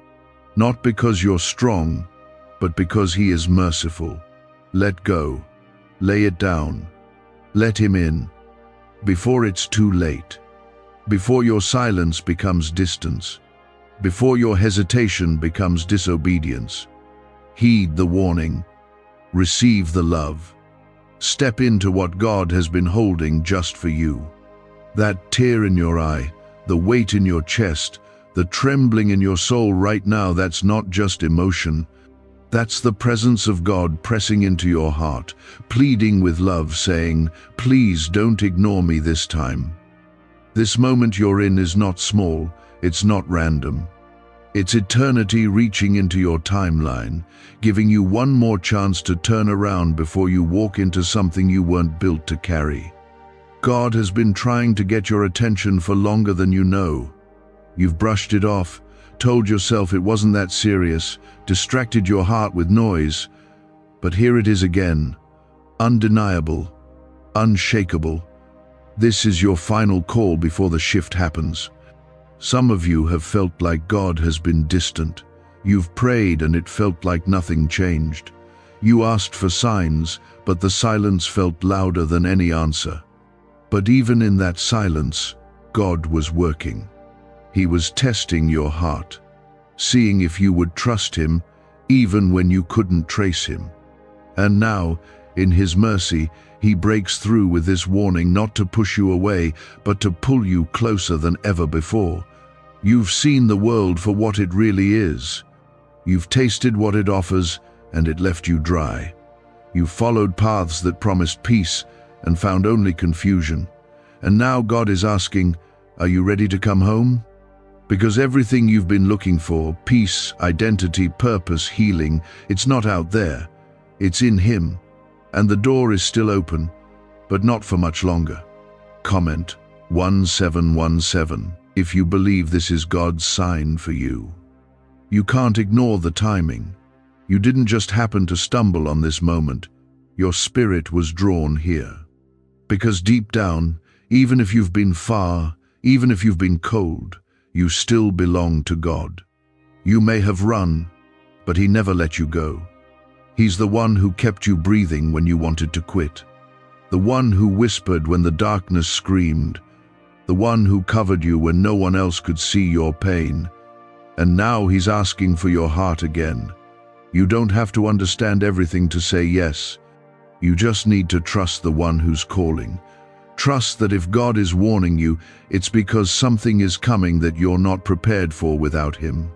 Not because you're strong, but because He is merciful. Let go. Lay it down. Let Him in. Before it's too late. Before your silence becomes distance. Before your hesitation becomes disobedience. Heed the warning. Receive the love. Step into what God has been holding just for you. That tear in your eye, the weight in your chest, the trembling in your soul right now, that's not just emotion. That's the presence of God pressing into your heart, pleading with love, saying, "Please don't ignore me this time." This moment you're in is not small, it's not random. It's eternity reaching into your timeline, giving you one more chance to turn around before you walk into something you weren't built to carry. God has been trying to get your attention for longer than you know. You've brushed it off, told yourself it wasn't that serious, distracted your heart with noise. But here it is again, undeniable, unshakable. This is your final call before the shift happens. Some of you have felt like God has been distant. You've prayed and it felt like nothing changed. You asked for signs, but the silence felt louder than any answer. But even in that silence, God was working. He was testing your heart, seeing if you would trust Him even when you couldn't trace Him. And now, in His mercy, He breaks through with this warning, not to push you away, but to pull you closer than ever before. You've seen the world for what it really is. You've tasted what it offers, and it left you dry. You've followed paths that promised peace and found only confusion. And now God is asking, are you ready to come home? Because everything you've been looking for, peace, identity, purpose, healing, it's not out there. It's in Him. And the door is still open, but not for much longer. Comment 1717 if you believe this is God's sign for you. You can't ignore the timing. You didn't just happen to stumble on this moment. Your spirit was drawn here. Because deep down, even if you've been far, even if you've been cold, you still belong to God. You may have run, but He never let you go. He's the one who kept you breathing when you wanted to quit. The one who whispered when the darkness screamed. The one who covered you when no one else could see your pain. And now He's asking for your heart again. You don't have to understand everything to say yes. You just need to trust the one who's calling. Trust that if God is warning you, it's because something is coming that you're not prepared for without Him.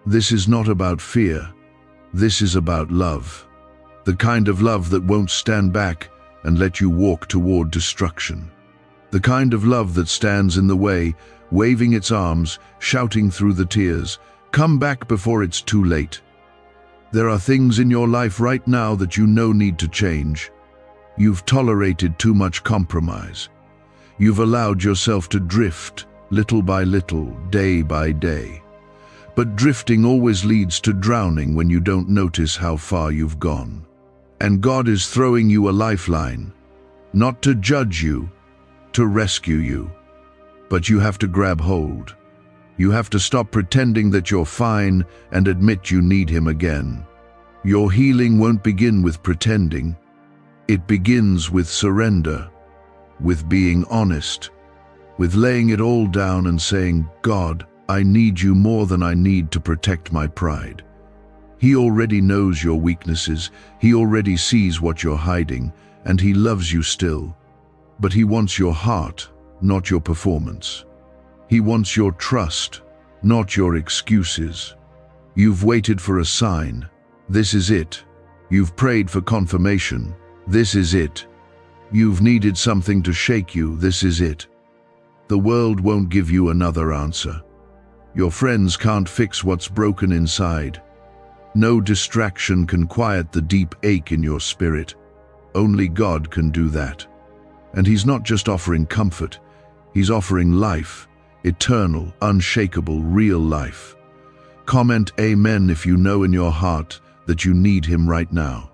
This is not about fear. This is about love. The kind of love that won't stand back and let you walk toward destruction. The kind of love that stands in the way, waving its arms, shouting through the tears, "Come back before it's too late." There are things in your life right now that you know need to change. You've tolerated too much compromise. You've allowed yourself to drift, little by little, day by day. But drifting always leads to drowning when you don't notice how far you've gone. And God is throwing you a lifeline, not to judge you, to rescue you. But you have to grab hold. You have to stop pretending that you're fine and admit you need Him again. Your healing won't begin with pretending. It begins with surrender, with being honest, with laying it all down and saying, "God, I need you more than I need to protect my pride." He already knows your weaknesses. He already sees what you're hiding, and He loves you still. But He wants your heart, not your performance. He wants your trust, not your excuses. You've waited for a sign. This is it. You've prayed for confirmation. This is it. You've needed something to shake you. This is it. The world won't give you another answer. Your friends can't fix what's broken inside. No distraction can quiet the deep ache in your spirit. Only God can do that. And He's not just offering comfort. He's offering life, eternal, unshakable, real life. Comment Amen if you know in your heart that you need Him right now.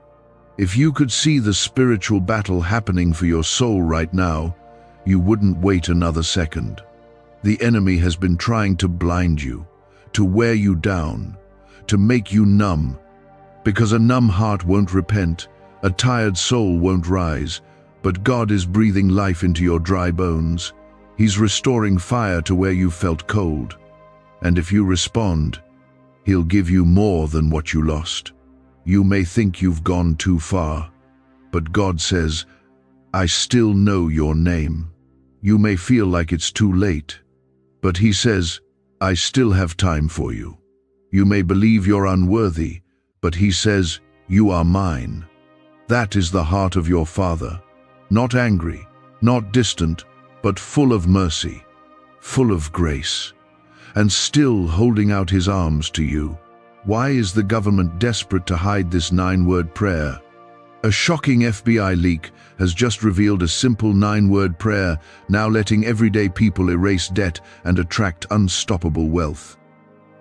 If you could see the spiritual battle happening for your soul right now, you wouldn't wait another second. The enemy has been trying to blind you, to wear you down, to make you numb, because a numb heart won't repent, a tired soul won't rise, but God is breathing life into your dry bones. He's restoring fire to where you felt cold. And if you respond, He'll give you more than what you lost. You may think you've gone too far, but God says, I still know your name. You may feel like it's too late, but He says, I still have time for you. You may believe you're unworthy, but He says, you are mine. That is the heart of your Father, not angry, not distant, but full of mercy, full of grace, and still holding out His arms to you. Why is the government desperate to hide this 9-word prayer? A shocking FBI leak has just revealed a simple 9-word prayer, now letting everyday people erase debt and attract unstoppable wealth.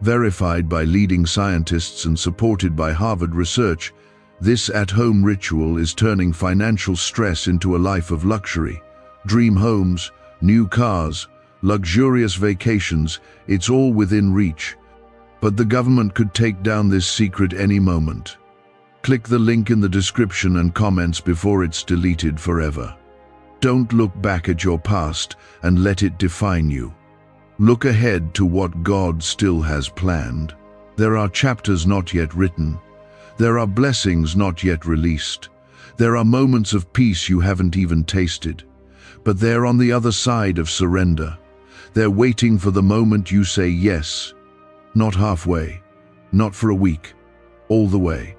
Verified by leading scientists and supported by Harvard research, this at-home ritual is turning financial stress into a life of luxury. Dream homes, new cars, luxurious vacations, it's all within reach. But the government could take down this secret any moment. Click the link in the description and comments before it's deleted forever. Don't look back at your past and let it define you. Look ahead to what God still has planned. There are chapters not yet written. There are blessings not yet released. There are moments of peace you haven't even tasted. But they're on the other side of surrender. They're waiting for the moment you say yes. Not halfway, not for a week, all the way.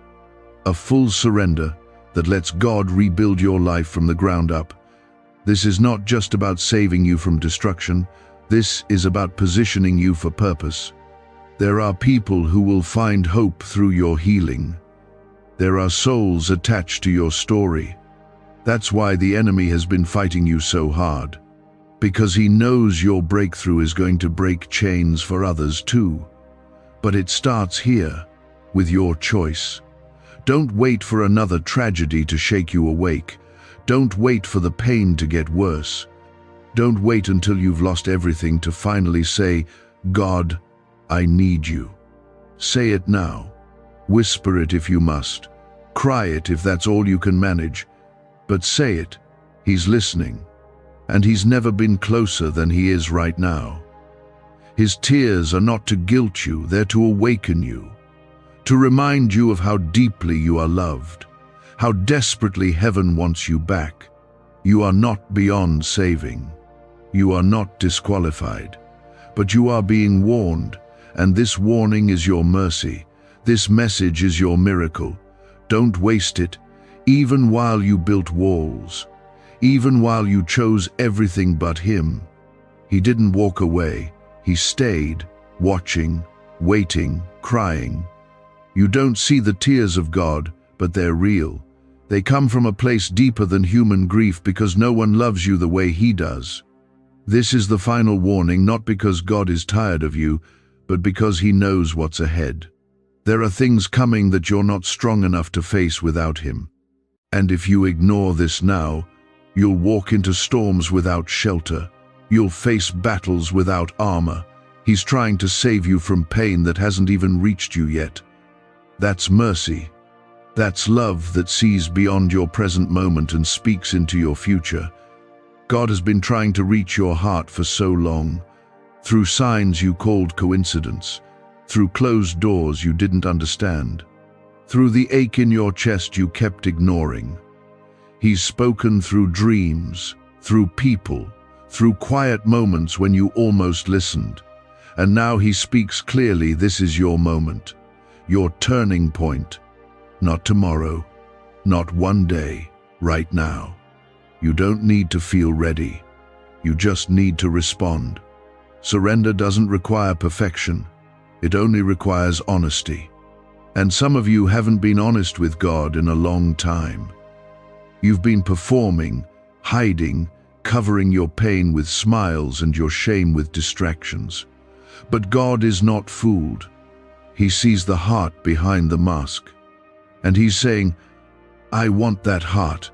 A full surrender that lets God rebuild your life from the ground up. This is not just about saving you from destruction. This is about positioning you for purpose. There are people who will find hope through your healing. There are souls attached to your story. That's why the enemy has been fighting you so hard. Because he knows your breakthrough is going to break chains for others too. But it starts here, with your choice. Don't wait for another tragedy to shake you awake. Don't wait for the pain to get worse. Don't wait until you've lost everything to finally say, God, I need you. Say it now. Whisper it if you must. Cry it if that's all you can manage. But say it. He's listening. And He's never been closer than He is right now. His tears are not to guilt you, they're to awaken you. To remind you of how deeply you are loved, how desperately heaven wants you back. You are not beyond saving. You are not disqualified. But you are being warned, and this warning is your mercy. This message is your miracle. Don't waste it, even while you built walls, even while you chose everything but Him. He didn't walk away. He stayed, watching, waiting, crying. You don't see the tears of God, but they're real. They come from a place deeper than human grief because no one loves you the way He does. This is the final warning, not because God is tired of you, but because He knows what's ahead. There are things coming that you're not strong enough to face without Him. And if you ignore this now, you'll walk into storms without shelter. You'll face battles without armor. He's trying to save you from pain that hasn't even reached you yet. That's mercy. That's love that sees beyond your present moment and speaks into your future. God has been trying to reach your heart for so long, through signs you called coincidence, through closed doors you didn't understand, through the ache in your chest you kept ignoring. He's spoken through dreams, through people, through quiet moments when you almost listened. And now He speaks clearly. This is your moment, your turning point. Not tomorrow, not one day, right now. You don't need to feel ready. You just need to respond. Surrender doesn't require perfection. It only requires honesty. And some of you haven't been honest with God in a long time. You've been performing, hiding, covering your pain with smiles and your shame with distractions. But God is not fooled. He sees the heart behind the mask. And He's saying, I want that heart.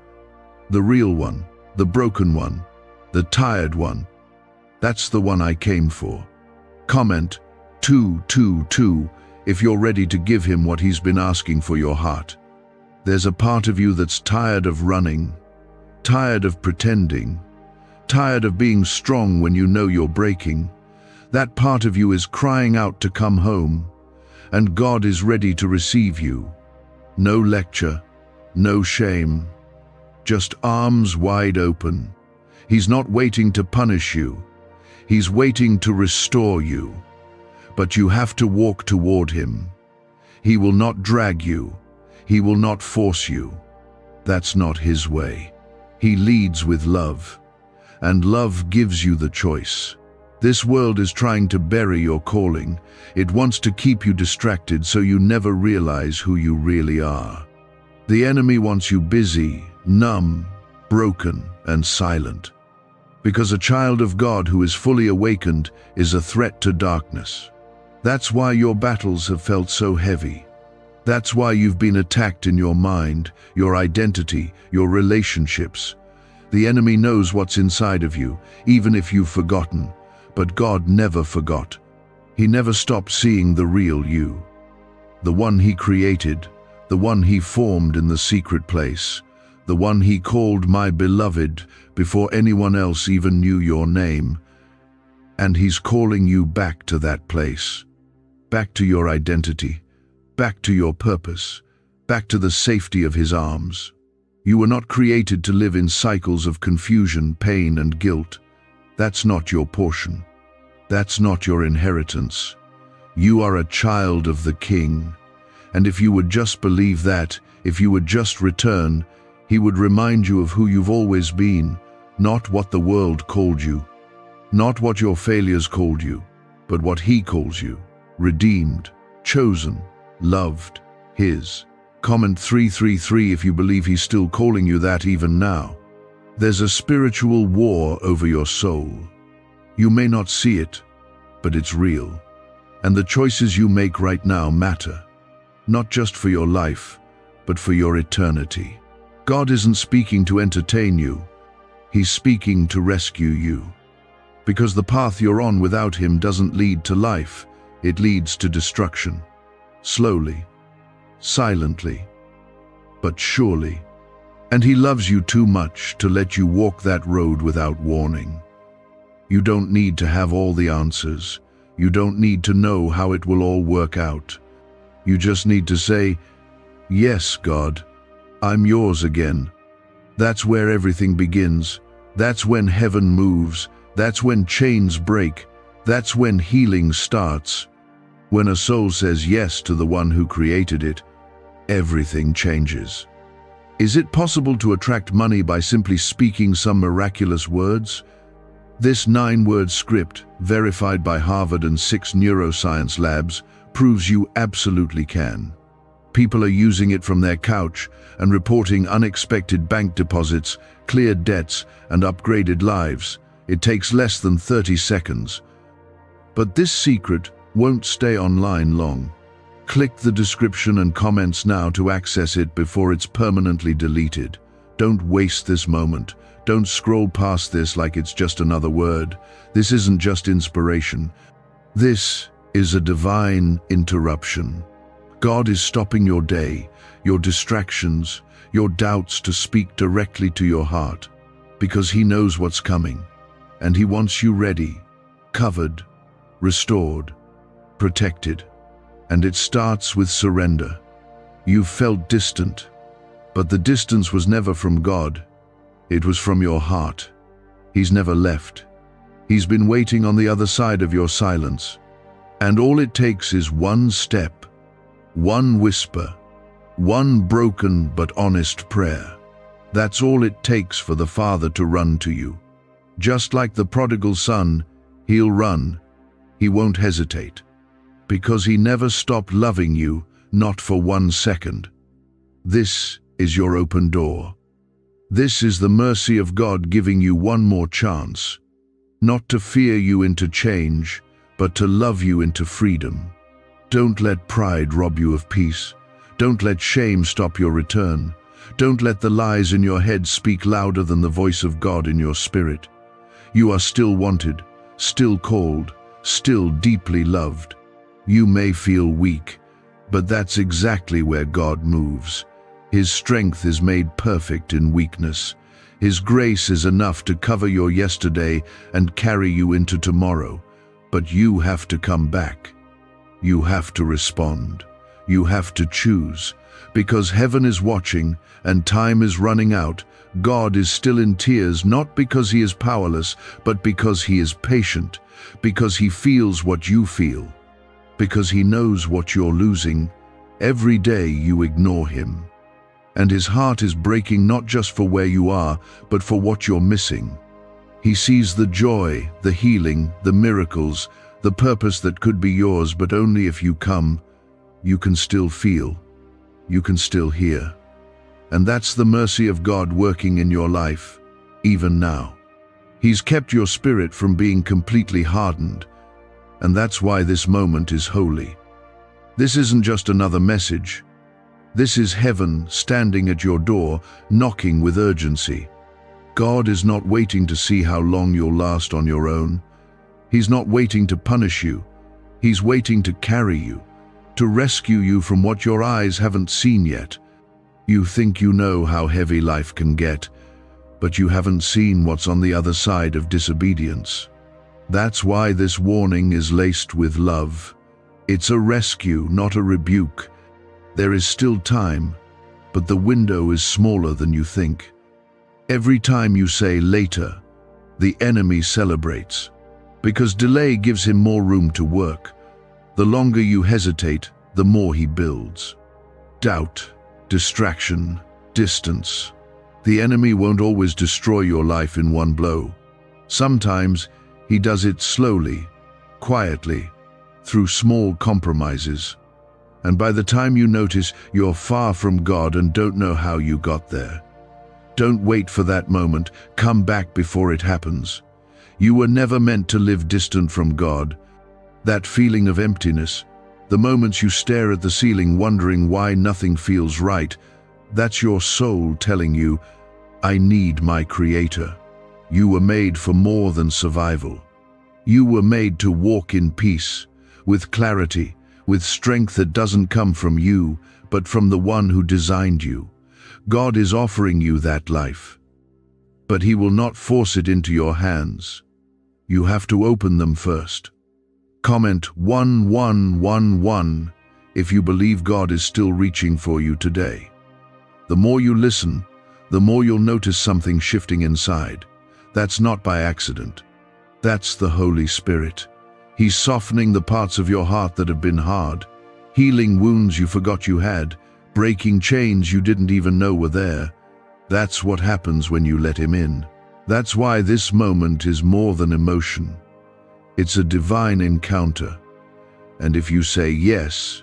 The real one, the broken one, the tired one. That's the one I came for. Comment 222 if you're ready to give Him what He's been asking for your heart. There's a part of you that's tired of running, tired of pretending, tired of being strong when you know you're breaking. That part of you is crying out to come home, and God is ready to receive you. No lecture, no shame, just arms wide open. He's not waiting to punish you. He's waiting to restore you. But you have to walk toward Him. He will not drag you. He will not force you. That's not His way. He leads with love, and love gives you the choice. This world is trying to bury your calling. It wants to keep you distracted so you never realize who you really are. The enemy wants you busy, numb, broken, and silent. Because a child of God who is fully awakened is a threat to darkness. That's why your battles have felt so heavy. That's why you've been attacked in your mind, your identity, your relationships. The enemy knows what's inside of you, even if you've forgotten. But God never forgot. He never stopped seeing the real you. The one He created, the one He formed in the secret place, the one He called my beloved before anyone else even knew your name. And He's calling you back to that place, back to your identity, back to your purpose, back to the safety of His arms. You were not created to live in cycles of confusion, pain, and guilt. That's not your portion. That's not your inheritance. You are a child of the King. And if you would just believe that, if you would just return, He would remind you of who you've always been, not what the world called you, not what your failures called you, but what He calls you, redeemed, chosen, loved, His. Comment 333 if you believe He's still calling you that even now. There's a spiritual war over your soul. You may not see it, but it's real. And the choices you make right now matter, not just for your life, but for your eternity. God isn't speaking to entertain you. He's speaking to rescue you. Because the path you're on without Him doesn't lead to life, it leads to destruction. Slowly, silently, but surely. And He loves you too much to let you walk that road without warning. You don't need to have all the answers. You don't need to know how it will all work out. You just need to say, yes, God, I'm yours again. That's where everything begins. That's when heaven moves. That's when chains break. That's when healing starts. When a soul says yes to the one who created it, everything changes. Is it possible to attract money by simply speaking some miraculous words? This 9-word script, verified by Harvard and 6 neuroscience labs, proves you absolutely can. People are using it from their couch and reporting unexpected bank deposits, cleared debts, and upgraded lives. It takes less than 30 seconds. But this secret won't stay online long. Click the description and comments now to access it before it's permanently deleted. Don't waste this moment. Don't scroll past this like it's just another word. This isn't just inspiration. This is a divine interruption. God is stopping your day, your distractions, your doubts to speak directly to your heart, because He knows what's coming, and He wants you ready, covered, restored, protected. And it starts with surrender. You've felt distant, but the distance was never from God. It was from your heart. He's never left. He's been waiting on the other side of your silence. And all it takes is one step, one whisper, one broken but honest prayer. That's all it takes for the Father to run to you. Just like the prodigal son, He'll run. He won't hesitate. Because He never stopped loving you, not for 1 second. This is your open door. This is the mercy of God giving you one more chance, not to fear you into change, but to love you into freedom. Don't let pride rob you of peace. Don't let shame stop your return. Don't let the lies in your head speak louder than the voice of God in your spirit. You are still wanted, still called, still deeply loved. You may feel weak, but that's exactly where God moves. His strength is made perfect in weakness. His grace is enough to cover your yesterday and carry you into tomorrow. But you have to come back. You have to respond. You have to choose. Because heaven is watching and time is running out, God is still in tears, not because he is powerless, but because he is patient, because he feels what you feel, because he knows what you're losing. Every day you ignore him. And his heart is breaking not just for where you are, but for what you're missing. He sees the joy, the healing, the miracles, the purpose that could be yours, but only if you come. You can still feel. You can still hear. And that's the mercy of God working in your life, even now. He's kept your spirit from being completely hardened, and that's why this moment is holy. This isn't just another message. This is heaven standing at your door, knocking with urgency. God is not waiting to see how long you'll last on your own. He's not waiting to punish you. He's waiting to carry you, to rescue you from what your eyes haven't seen yet. You think you know how heavy life can get, but you haven't seen what's on the other side of disobedience. That's why this warning is laced with love. It's a rescue, not a rebuke. There is still time, but the window is smaller than you think. Every time you say later, the enemy celebrates, because delay gives him more room to work. The longer you hesitate, the more he builds. Doubt, distraction, distance. The enemy won't always destroy your life in one blow. Sometimes he does it slowly, quietly, through small compromises. And by the time you notice, you're far from God and don't know how you got there. Don't wait for that moment. Come back before it happens. You were never meant to live distant from God. That feeling of emptiness, the moments you stare at the ceiling wondering why nothing feels right, that's your soul telling you, I need my Creator. You were made for more than survival. You were made to walk in peace, with clarity, with strength that doesn't come from you, but from the one who designed you. God is offering you that life, but he will not force it into your hands. You have to open them first. Comment 1111 if you believe God is still reaching for you today. The more you listen, the more you'll notice something shifting inside. That's not by accident. That's the Holy Spirit. He's softening the parts of your heart that have been hard, healing wounds you forgot you had, breaking chains you didn't even know were there. That's what happens when you let him in. That's why this moment is more than emotion. It's a divine encounter. And if you say yes,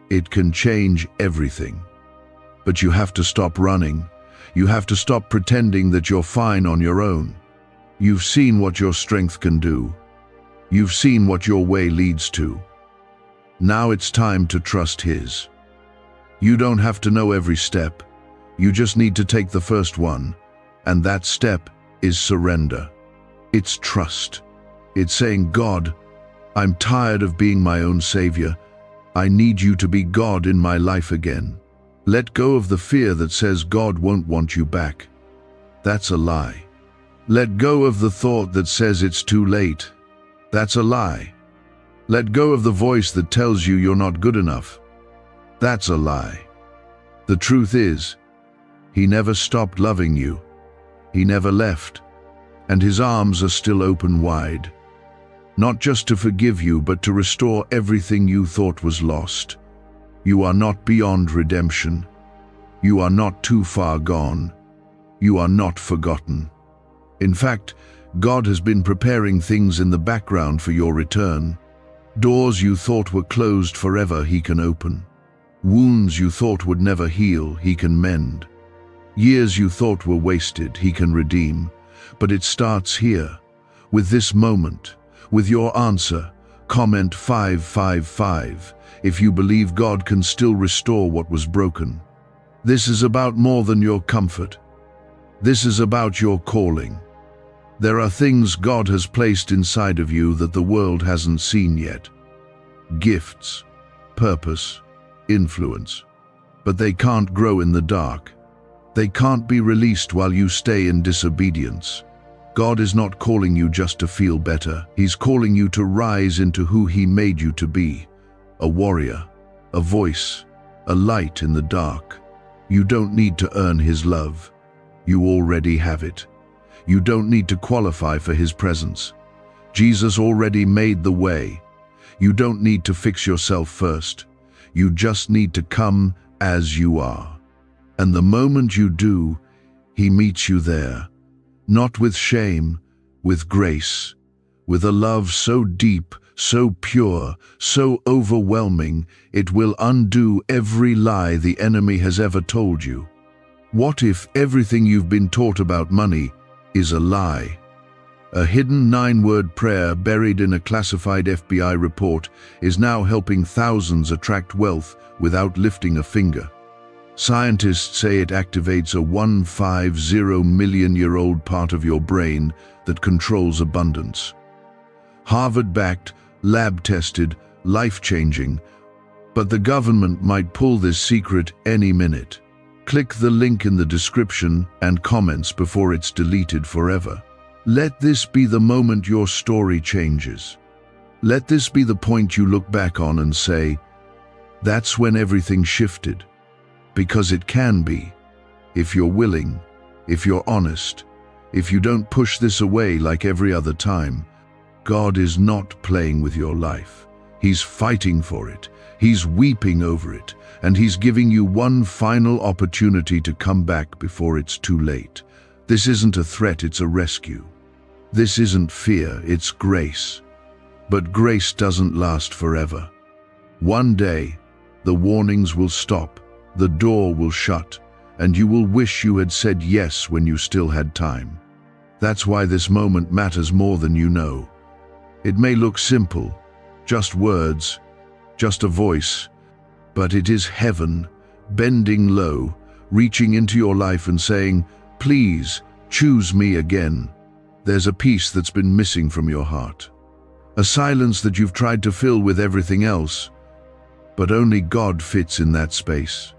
it can change everything. But you have to stop running. You have to stop pretending that you're fine on your own. You've seen what your strength can do. You've seen what your way leads to. Now it's time to trust his. You don't have to know every step. You just need to take the first one. And that step is surrender. It's trust. It's saying, God, I'm tired of being my own savior. I need you to be God in my life again. Let go of the fear that says God won't want you back. That's a lie. Let go of the thought that says it's too late. That's a lie. Let go of the voice that tells you you're not good enough. That's a lie. The truth is, he never stopped loving you. He never left. And his arms are still open wide. Not just to forgive you, but to restore everything you thought was lost. You are not beyond redemption. You are not too far gone. You are not forgotten. In fact, God has been preparing things in the background for your return. Doors you thought were closed forever, he can open. Wounds you thought would never heal, he can mend. Years you thought were wasted, he can redeem. But it starts here, with this moment, with your answer. Comment 555 if you believe God can still restore what was broken. This is about more than your comfort. This is about your calling. There are things God has placed inside of you that the world hasn't seen yet. Gifts, purpose, influence. But they can't grow in the dark. They can't be released while you stay in disobedience. God is not calling you just to feel better. He's calling you to rise into who He made you to be. A warrior, a voice, a light in the dark. You don't need to earn His love. You already have it. You don't need to qualify for His presence. Jesus already made the way. You don't need to fix yourself first. You just need to come as you are. And the moment you do, He meets you there. Not with shame, with grace, with a love so deep, so pure, so overwhelming, it will undo every lie the enemy has ever told you. What if everything you've been taught about money is a lie? A hidden 9-word prayer buried in a classified FBI report is now helping thousands attract wealth without lifting a finger. Scientists say it activates a 150 million-year-old part of your brain that controls abundance. Harvard-backed, lab-tested, life-changing, but the government might pull this secret any minute. Click the link in the description and comments before it's deleted forever. Let this be the moment your story changes. Let this be the point you look back on and say, that's when everything shifted. Because it can be, if you're willing, if you're honest, if you don't push this away like every other time. God is not playing with your life. He's fighting for it. He's weeping over it. And He's giving you one final opportunity to come back before it's too late. This isn't a threat, it's a rescue. This isn't fear, it's grace. But grace doesn't last forever. One day, the warnings will stop. The door will shut, and you will wish you had said yes when you still had time. That's why this moment matters more than you know. It may look simple, just words, just a voice, but it is heaven, bending low, reaching into your life and saying, please, choose me again. There's a peace that's been missing from your heart. A silence that you've tried to fill with everything else, but only God fits in that space.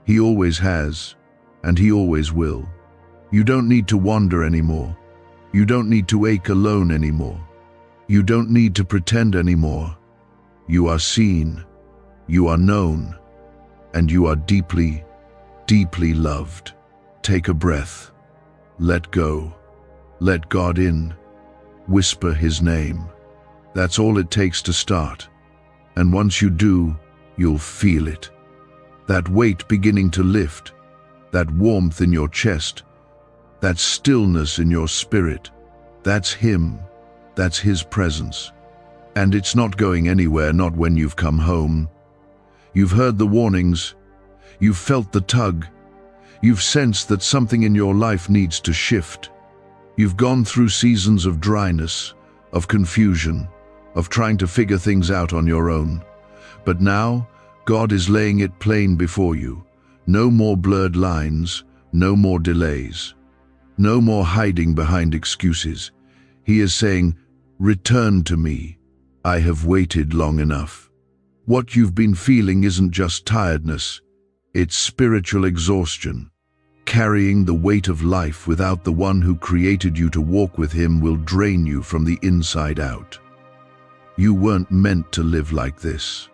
He always has, and He always will. You don't need to wander anymore. You don't need to ache alone anymore. You don't need to pretend anymore. You are seen, you are known, and you are deeply, deeply loved. Take a breath. Let go. Let God in. Whisper His name. That's all it takes to start. And once you do, you'll feel it. That weight beginning to lift, that warmth in your chest, that stillness in your spirit, that's Him, that's His presence. And it's not going anywhere, not when you've come home. You've heard the warnings, you've felt the tug, you've sensed that something in your life needs to shift. You've gone through seasons of dryness, of confusion, of trying to figure things out on your own. But now, God is laying it plain before you. No more blurred lines, no more delays, no more hiding behind excuses. He is saying, return to me. I have waited long enough. What you've been feeling isn't just tiredness, it's spiritual exhaustion. Carrying the weight of life without the one who created you to walk with Him will drain you from the inside out. You weren't meant to live like this.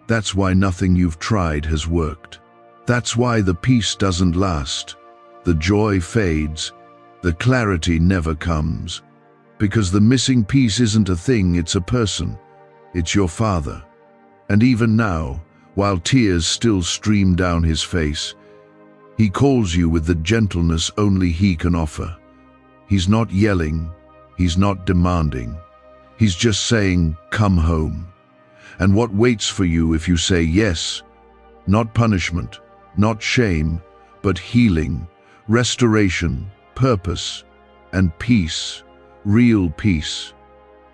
That's why nothing you've tried has worked. That's why the peace doesn't last. The joy fades. The clarity never comes. Because the missing piece isn't a thing, it's a person. It's your Father. And even now, while tears still stream down His face, He calls you with the gentleness only He can offer. He's not yelling. He's not demanding. He's just saying, come home. And what waits for you if you say yes? Not punishment, not shame, but healing, restoration, purpose, and peace, real peace.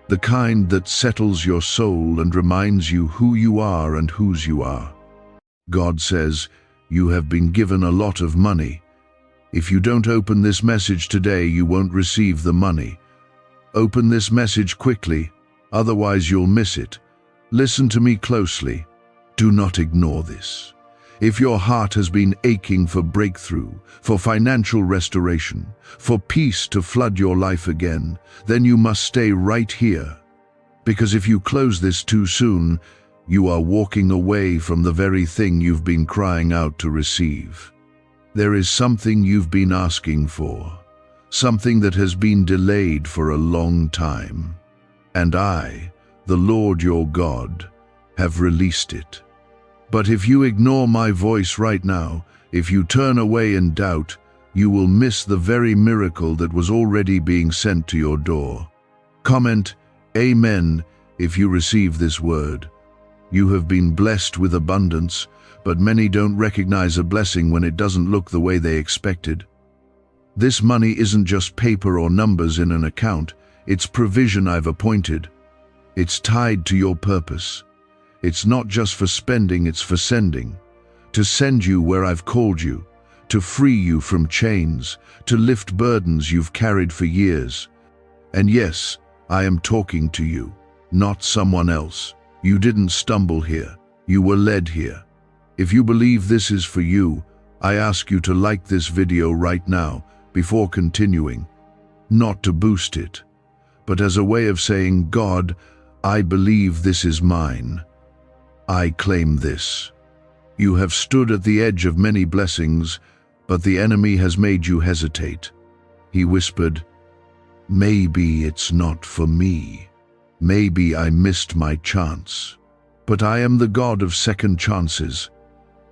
The kind that settles your soul and reminds you who you are and whose you are. God says, you have been given a lot of money. If you don't open this message today, you won't receive the money. Open this message quickly, otherwise you'll miss it. Listen to me closely. Do not ignore this. If your heart has been aching for breakthrough, for financial restoration, for peace to flood your life again, then you must stay right here. Because if you close this too soon, you are walking away from the very thing you've been crying out to receive. There is something you've been asking for, something that has been delayed for a long time. And I, the Lord your God, have released it. But if you ignore my voice right now, if you turn away in doubt, you will miss the very miracle that was already being sent to your door. Comment, Amen, if you receive this word. You have been blessed with abundance, but many don't recognize a blessing when it doesn't look the way they expected. This money isn't just paper or numbers in an account, it's provision I've appointed. It's tied to your purpose. It's not just for spending, it's for sending. To send you where I've called you, to free you from chains, to lift burdens you've carried for years. And yes, I am talking to you, not someone else. You didn't stumble here, you were led here. If you believe this is for you, I ask you to like this video right now before continuing, not to boost it, but as a way of saying, God, I believe this is mine. I claim this. You have stood at the edge of many blessings, but the enemy has made you hesitate. He whispered, maybe it's not for me. Maybe I missed my chance. But I am the God of second chances.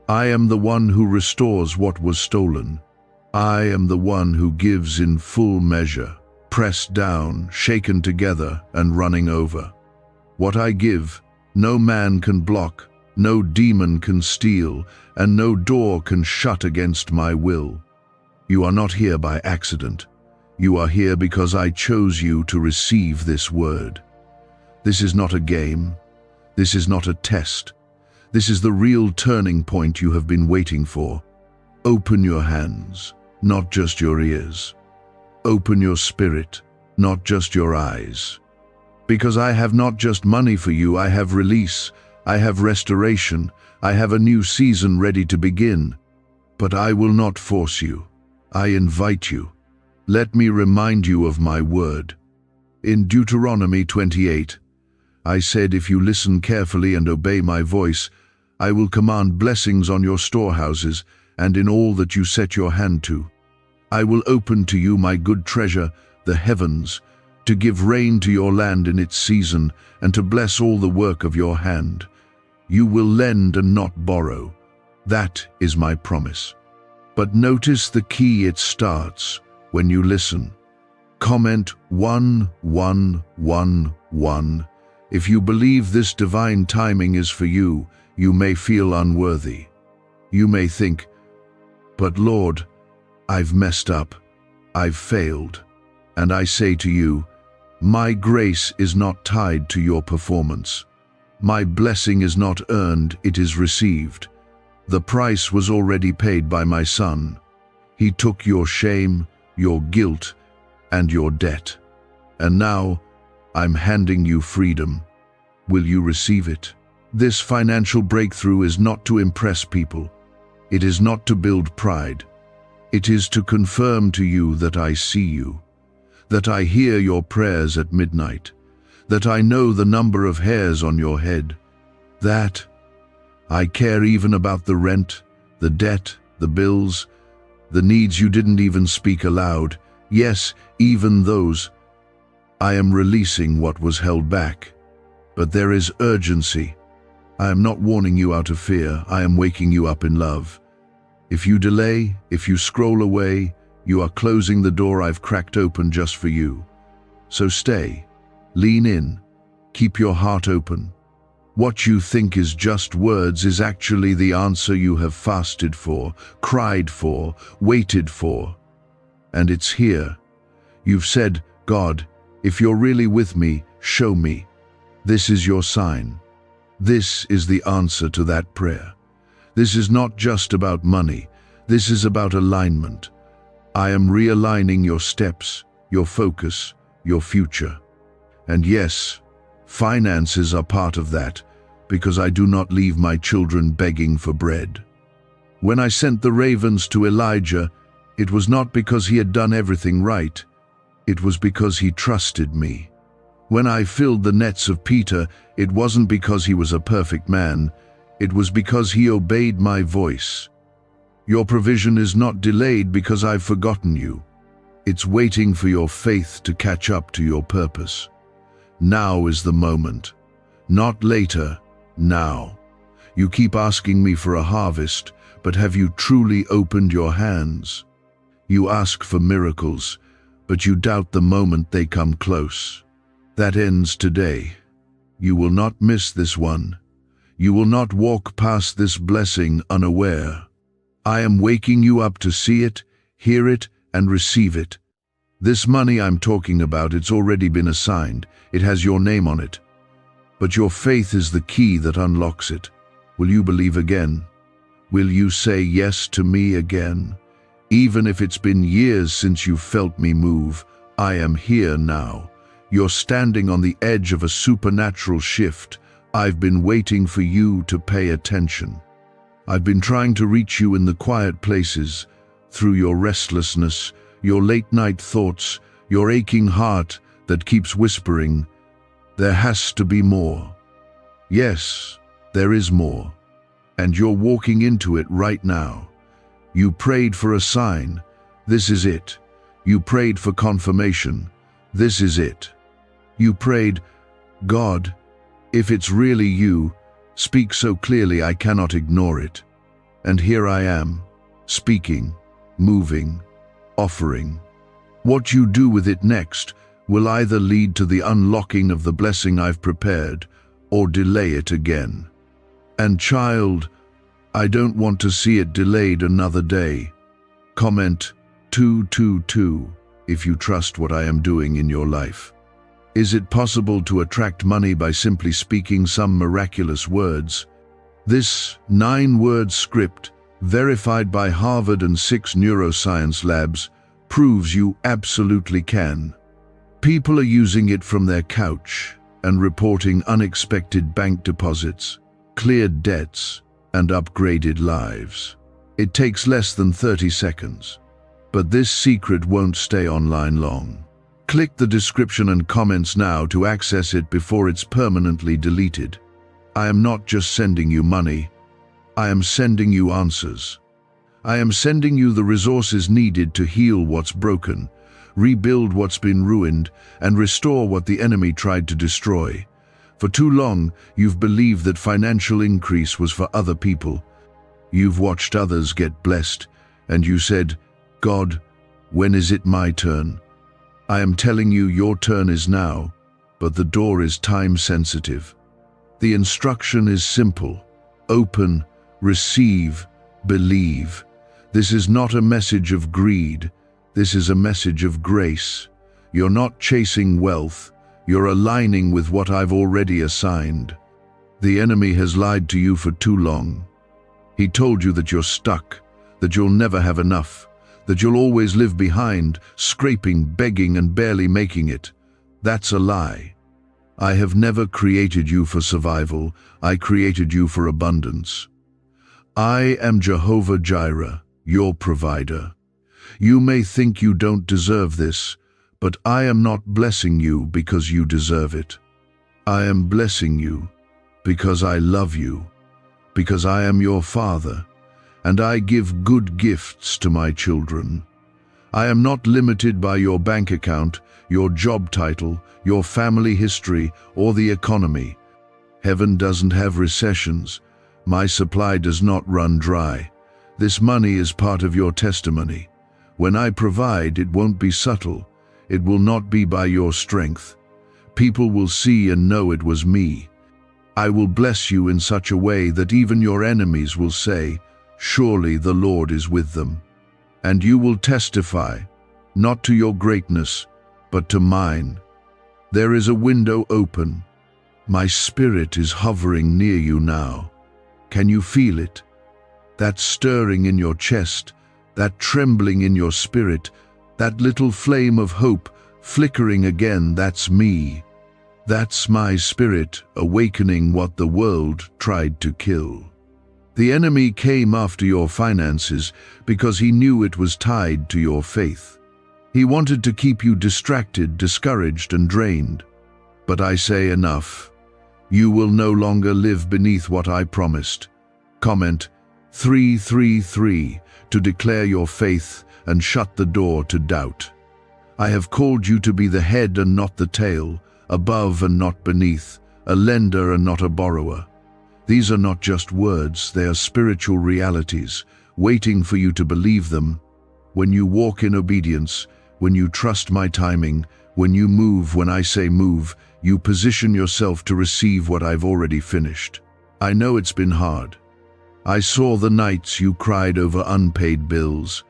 I am the one who restores what was stolen. I am the one who gives in full measure, pressed down, shaken together, and running over. What I give, no man can block, no demon can steal, and no door can shut against my will. You are not here by accident. You are here because I chose you to receive this word. This is not a game. This is not a test. This is the real turning point you have been waiting for. Open your hands, not just your ears. Open your spirit, not just your eyes. Because I have not just money for you, I have release, I have restoration, I have a new season ready to begin. But I will not force you. I invite you. Let me remind you of my word. In Deuteronomy 28, I said, if you listen carefully and obey my voice, I will command blessings on your storehouses and in all that you set your hand to. I will open to you my good treasure, the heavens, to give rain to your land in its season and to bless all the work of your hand. You will lend and not borrow. That is my promise. But notice the key: it starts when you listen. Comment 1111. If you believe this divine timing is for you, you may feel unworthy. You may think, but Lord, I've messed up, I've failed. And I say to you, my grace is not tied to your performance. My blessing is not earned, it is received. The price was already paid by my Son. He took your shame, your guilt, and your debt. And now, I'm handing you freedom. Will you receive it? This financial breakthrough is not to impress people. It is not to build pride. It is to confirm to you that I see you, that I hear your prayers at midnight, that I know the number of hairs on your head, that I care even about the rent, the debt, the bills, the needs you didn't even speak aloud. Yes, even those. I am releasing what was held back. But there is urgency. I am not warning you out of fear. I am waking you up in love. If you delay, if you scroll away, you are closing the door I've cracked open just for you. So stay, lean in, keep your heart open. What you think is just words is actually the answer you have fasted for, cried for, waited for. And it's here. You've said, God, if you're really with me, show me. This is your sign. This is the answer to that prayer. This is not just about money. This is about alignment. I am realigning your steps, your focus, your future. And yes, finances are part of that, because I do not leave my children begging for bread. When I sent the ravens to Elijah, it was not because he had done everything right. It was because he trusted me. When I filled the nets of Peter, it wasn't because he was a perfect man. It was because he obeyed my voice. Your provision is not delayed because I've forgotten you. It's waiting for your faith to catch up to your purpose. Now is the moment. Not later, now. You keep asking me for a harvest, but have you truly opened your hands? You ask for miracles, but you doubt the moment they come close. That ends today. You will not miss this one. You will not walk past this blessing unaware. I am waking you up to see it, hear it, and receive it. This money I'm talking about, it's already been assigned. It has your name on it. But your faith is the key that unlocks it. Will you believe again? Will you say yes to me again? Even if it's been years since you felt me move, I am here now. You're standing on the edge of a supernatural shift. I've been waiting for you to pay attention. I've been trying to reach you in the quiet places, through your restlessness, your late-night thoughts, your aching heart that keeps whispering, there has to be more. Yes, there is more. And you're walking into it right now. You prayed for a sign. This is it. You prayed for confirmation. This is it. You prayed, God, if it's really you, speak so clearly I cannot ignore it. And here I am, speaking, moving, offering. What you do with it next will either lead to the unlocking of the blessing I've prepared or delay it again. And child, I don't want to see it delayed another day. Comment 222 if you trust what I am doing in your life. Is it possible to attract money by simply speaking some miraculous words? This 9-word script, verified by Harvard and 6 neuroscience labs, proves you absolutely can. People are using it from their couch and reporting unexpected bank deposits, cleared debts, and upgraded lives. It takes less than 30 seconds. But this secret won't stay online long. Click the description and comments now to access it before it's permanently deleted. I am not just sending you money. I am sending you answers. I am sending you the resources needed to heal what's broken, rebuild what's been ruined, and restore what the enemy tried to destroy. For too long, you've believed that financial increase was for other people. You've watched others get blessed, and you said, God, when is it my turn? I am telling you your turn is now, but the door is time-sensitive. The instruction is simple. Open, receive, believe. This is not a message of greed. This is a message of grace. You're not chasing wealth. You're aligning with what I've already assigned. The enemy has lied to you for too long. He told you that you're stuck, that you'll never have enough, that you'll always live behind, scraping, begging, and barely making it. That's a lie. I have never created you for survival. I created you for abundance. I am Jehovah Jireh, your provider. You may think you don't deserve this, but I am not blessing you because you deserve it. I am blessing you because I love you, because I am your Father, and I give good gifts to my children. I am not limited by your bank account, your job title, your family history, or the economy. Heaven doesn't have recessions. My supply does not run dry. This money is part of your testimony. When I provide, it won't be subtle. It will not be by your strength. People will see and know it was me. I will bless you in such a way that even your enemies will say, "Surely the Lord is with them." And you will testify, not to your greatness, but to mine. There is a window open. My spirit is hovering near you now. Can you feel it? That stirring in your chest, that trembling in your spirit, that little flame of hope flickering again, that's me. That's my spirit awakening what the world tried to kill. The enemy came after your finances because he knew it was tied to your faith. He wanted to keep you distracted, discouraged, and drained. But I say enough. You will no longer live beneath what I promised. Comment 333 to declare your faith and shut the door to doubt. I have called you to be the head and not the tail, above and not beneath, a lender and not a borrower. These are not just words, they are spiritual realities, waiting for you to believe them. When you walk in obedience, when you trust my timing, when you move when I say move, you position yourself to receive what I've already finished. I know it's been hard. I saw the nights you cried over unpaid bills.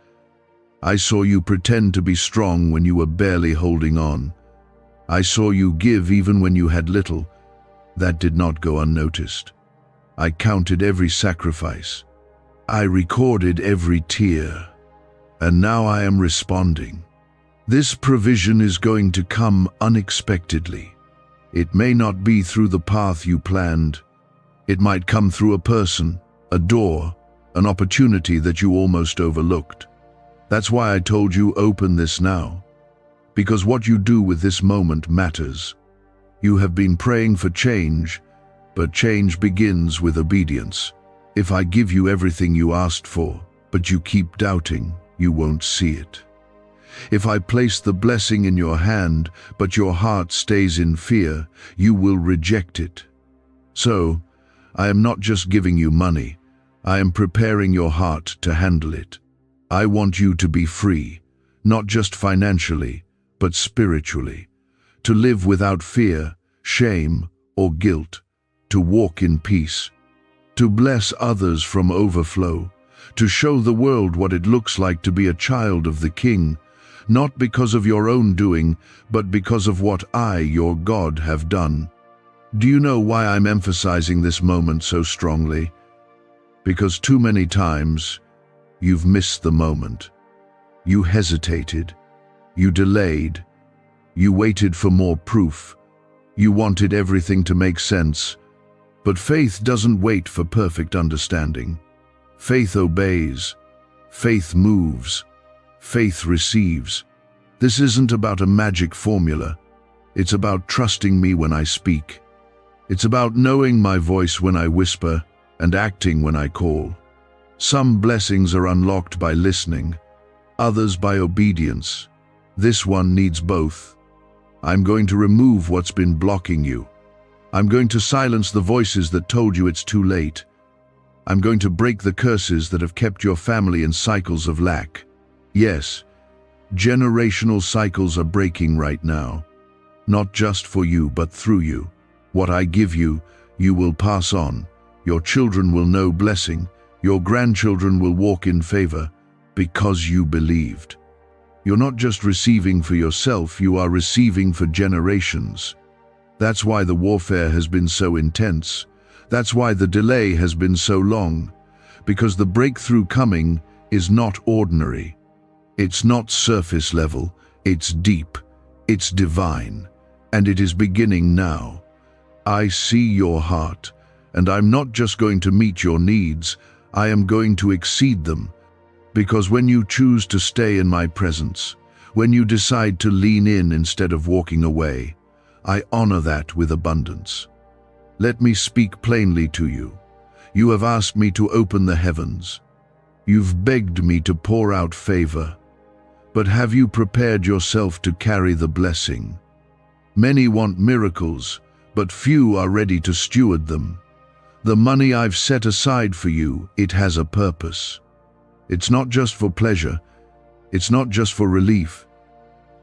I saw you pretend to be strong when you were barely holding on. I saw you give even when you had little. That did not go unnoticed. I counted every sacrifice. I recorded every tear. And now I am responding. This provision is going to come unexpectedly. It may not be through the path you planned. It might come through a person, a door, an opportunity that you almost overlooked. That's why I told you open this now. Because what you do with this moment matters. You have been praying for change, but change begins with obedience. If I give you everything you asked for, but you keep doubting, you won't see it. If I place the blessing in your hand, but your heart stays in fear, you will reject it. So, I am not just giving you money, I am preparing your heart to handle it. I want you to be free, not just financially, but spiritually. To live without fear, shame, or guilt. To walk in peace. To bless others from overflow. To show the world what it looks like to be a child of the King, not because of your own doing, but because of what I, your God, have done. Do you know why I'm emphasizing this moment so strongly? Because too many times, you've missed the moment. You hesitated. You delayed. You waited for more proof. You wanted everything to make sense. But faith doesn't wait for perfect understanding. Faith obeys. Faith moves. Faith receives. This isn't about a magic formula. It's about trusting me when I speak. It's about knowing my voice when I whisper and acting when I call. Some blessings are unlocked by listening, others by obedience. This one needs both. I'm going to remove what's been blocking you. I'm going to silence the voices that told you it's too late. I'm going to break the curses that have kept your family in cycles of lack. Yes, generational cycles are breaking right now. Not just for you, but through you. What I give you, you will pass on. Your children will know blessing. Your grandchildren will walk in favor because you believed. You're not just receiving for yourself, you are receiving for generations. That's why the warfare has been so intense. That's why the delay has been so long. Because the breakthrough coming is not ordinary. It's not surface level, it's deep, it's divine, and it is beginning now. I see your heart, and I'm not just going to meet your needs, I am going to exceed them. Because when you choose to stay in my presence, when you decide to lean in instead of walking away, I honor that with abundance. Let me speak plainly to you. You have asked me to open the heavens. You've begged me to pour out favor. But have you prepared yourself to carry the blessing? Many want miracles, but few are ready to steward them. The money I've set aside for you, it has a purpose. It's not just for pleasure. It's not just for relief.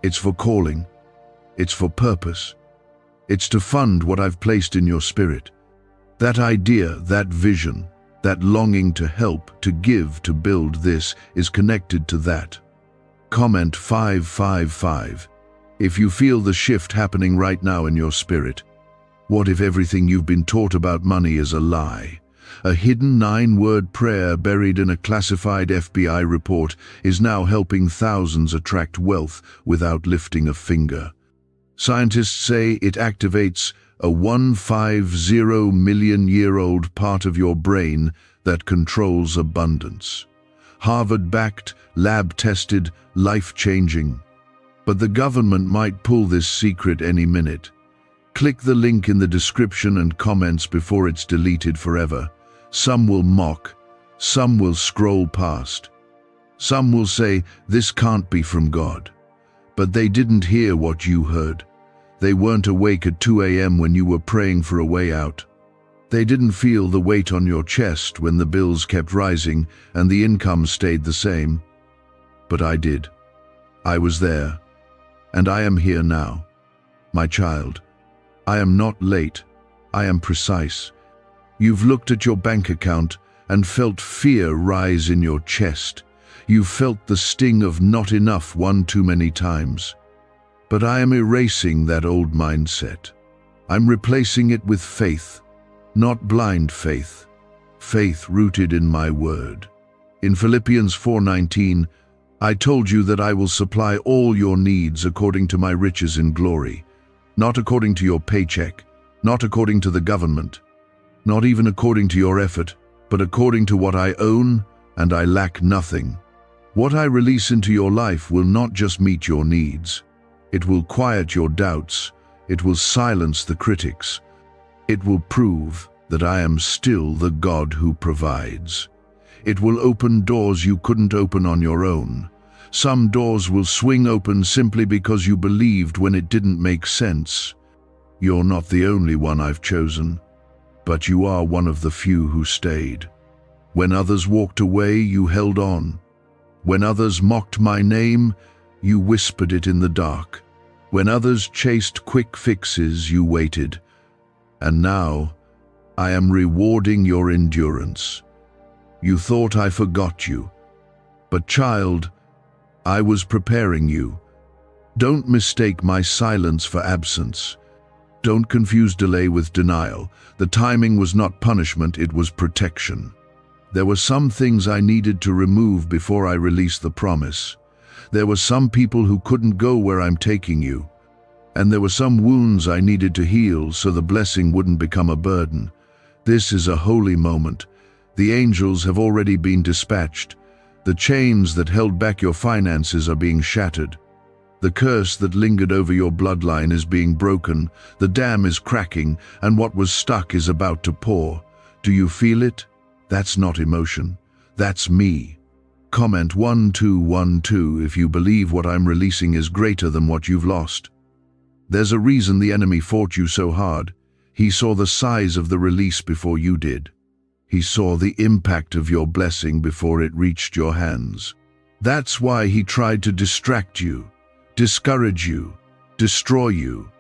It's for calling. It's for purpose. It's to fund what I've placed in your spirit. That idea, that vision, that longing to help, to give, to build, this is connected to that. Comment 555. If you feel the shift happening right now in your spirit, what if everything you've been taught about money is a lie? A hidden 9-word prayer buried in a classified FBI report is now helping thousands attract wealth without lifting a finger. Scientists say it activates a 150 million-year-old part of your brain that controls abundance. Harvard-backed, lab-tested, life-changing. But the government might pull this secret any minute. Click the link in the description and comments before it's deleted forever. Some will mock, some will scroll past. Some will say, this can't be from God. But they didn't hear what you heard. They weren't awake at 2 a.m. when you were praying for a way out. They didn't feel the weight on your chest when the bills kept rising and the income stayed the same. But I did. I was there. And I am here now. My child, I am not late. I am precise. You've looked at your bank account and felt fear rise in your chest. You've felt the sting of not enough one too many times. But I am erasing that old mindset. I'm replacing it with faith, not blind faith. Faith rooted in my word. In Philippians 4:19, I told you that I will supply all your needs according to my riches in glory, not according to your paycheck, not according to the government, not even according to your effort, but according to what I own, and I lack nothing. What I release into your life will not just meet your needs. It will quiet your doubts. It will silence the critics. It will prove that I am still the God who provides. It will open doors you couldn't open on your own. Some doors will swing open simply because you believed when it didn't make sense. You're not the only one I've chosen, but you are one of the few who stayed. When others walked away, you held on. When others mocked my name, you whispered it in the dark. When others chased quick fixes, you waited. And now, I am rewarding your endurance. You thought I forgot you. But child, I was preparing you. Don't mistake my silence for absence. Don't confuse delay with denial. The timing was not punishment, it was protection. There were some things I needed to remove before I released the promise. There were some people who couldn't go where I'm taking you. And there were some wounds I needed to heal so the blessing wouldn't become a burden. This is a holy moment. The angels have already been dispatched. The chains that held back your finances are being shattered. The curse that lingered over your bloodline is being broken. The dam is cracking, and what was stuck is about to pour. Do you feel it? That's not emotion. That's me. Comment 1212 if you believe what I'm releasing is greater than what you've lost. There's a reason the enemy fought you so hard. He saw the size of the release before you did. He saw the impact of your blessing before it reached your hands. That's why he tried to distract you, discourage you, destroy you.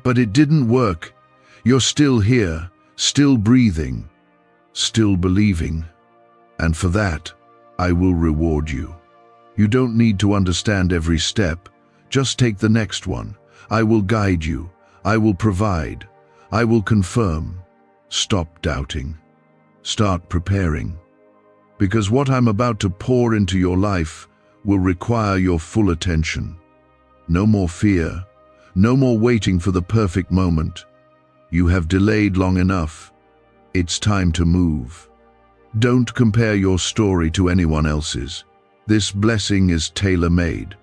But it didn't work. You're still here, still breathing, still believing. And for that, I will reward you. You don't need to understand every step. Just take the next one. I will guide you. I will provide. I will confirm. Stop doubting. Start preparing. Because what I'm about to pour into your life will require your full attention. No more fear. No more waiting for the perfect moment. You have delayed long enough. It's time to move. Don't compare your story to anyone else's. This blessing is tailor-made.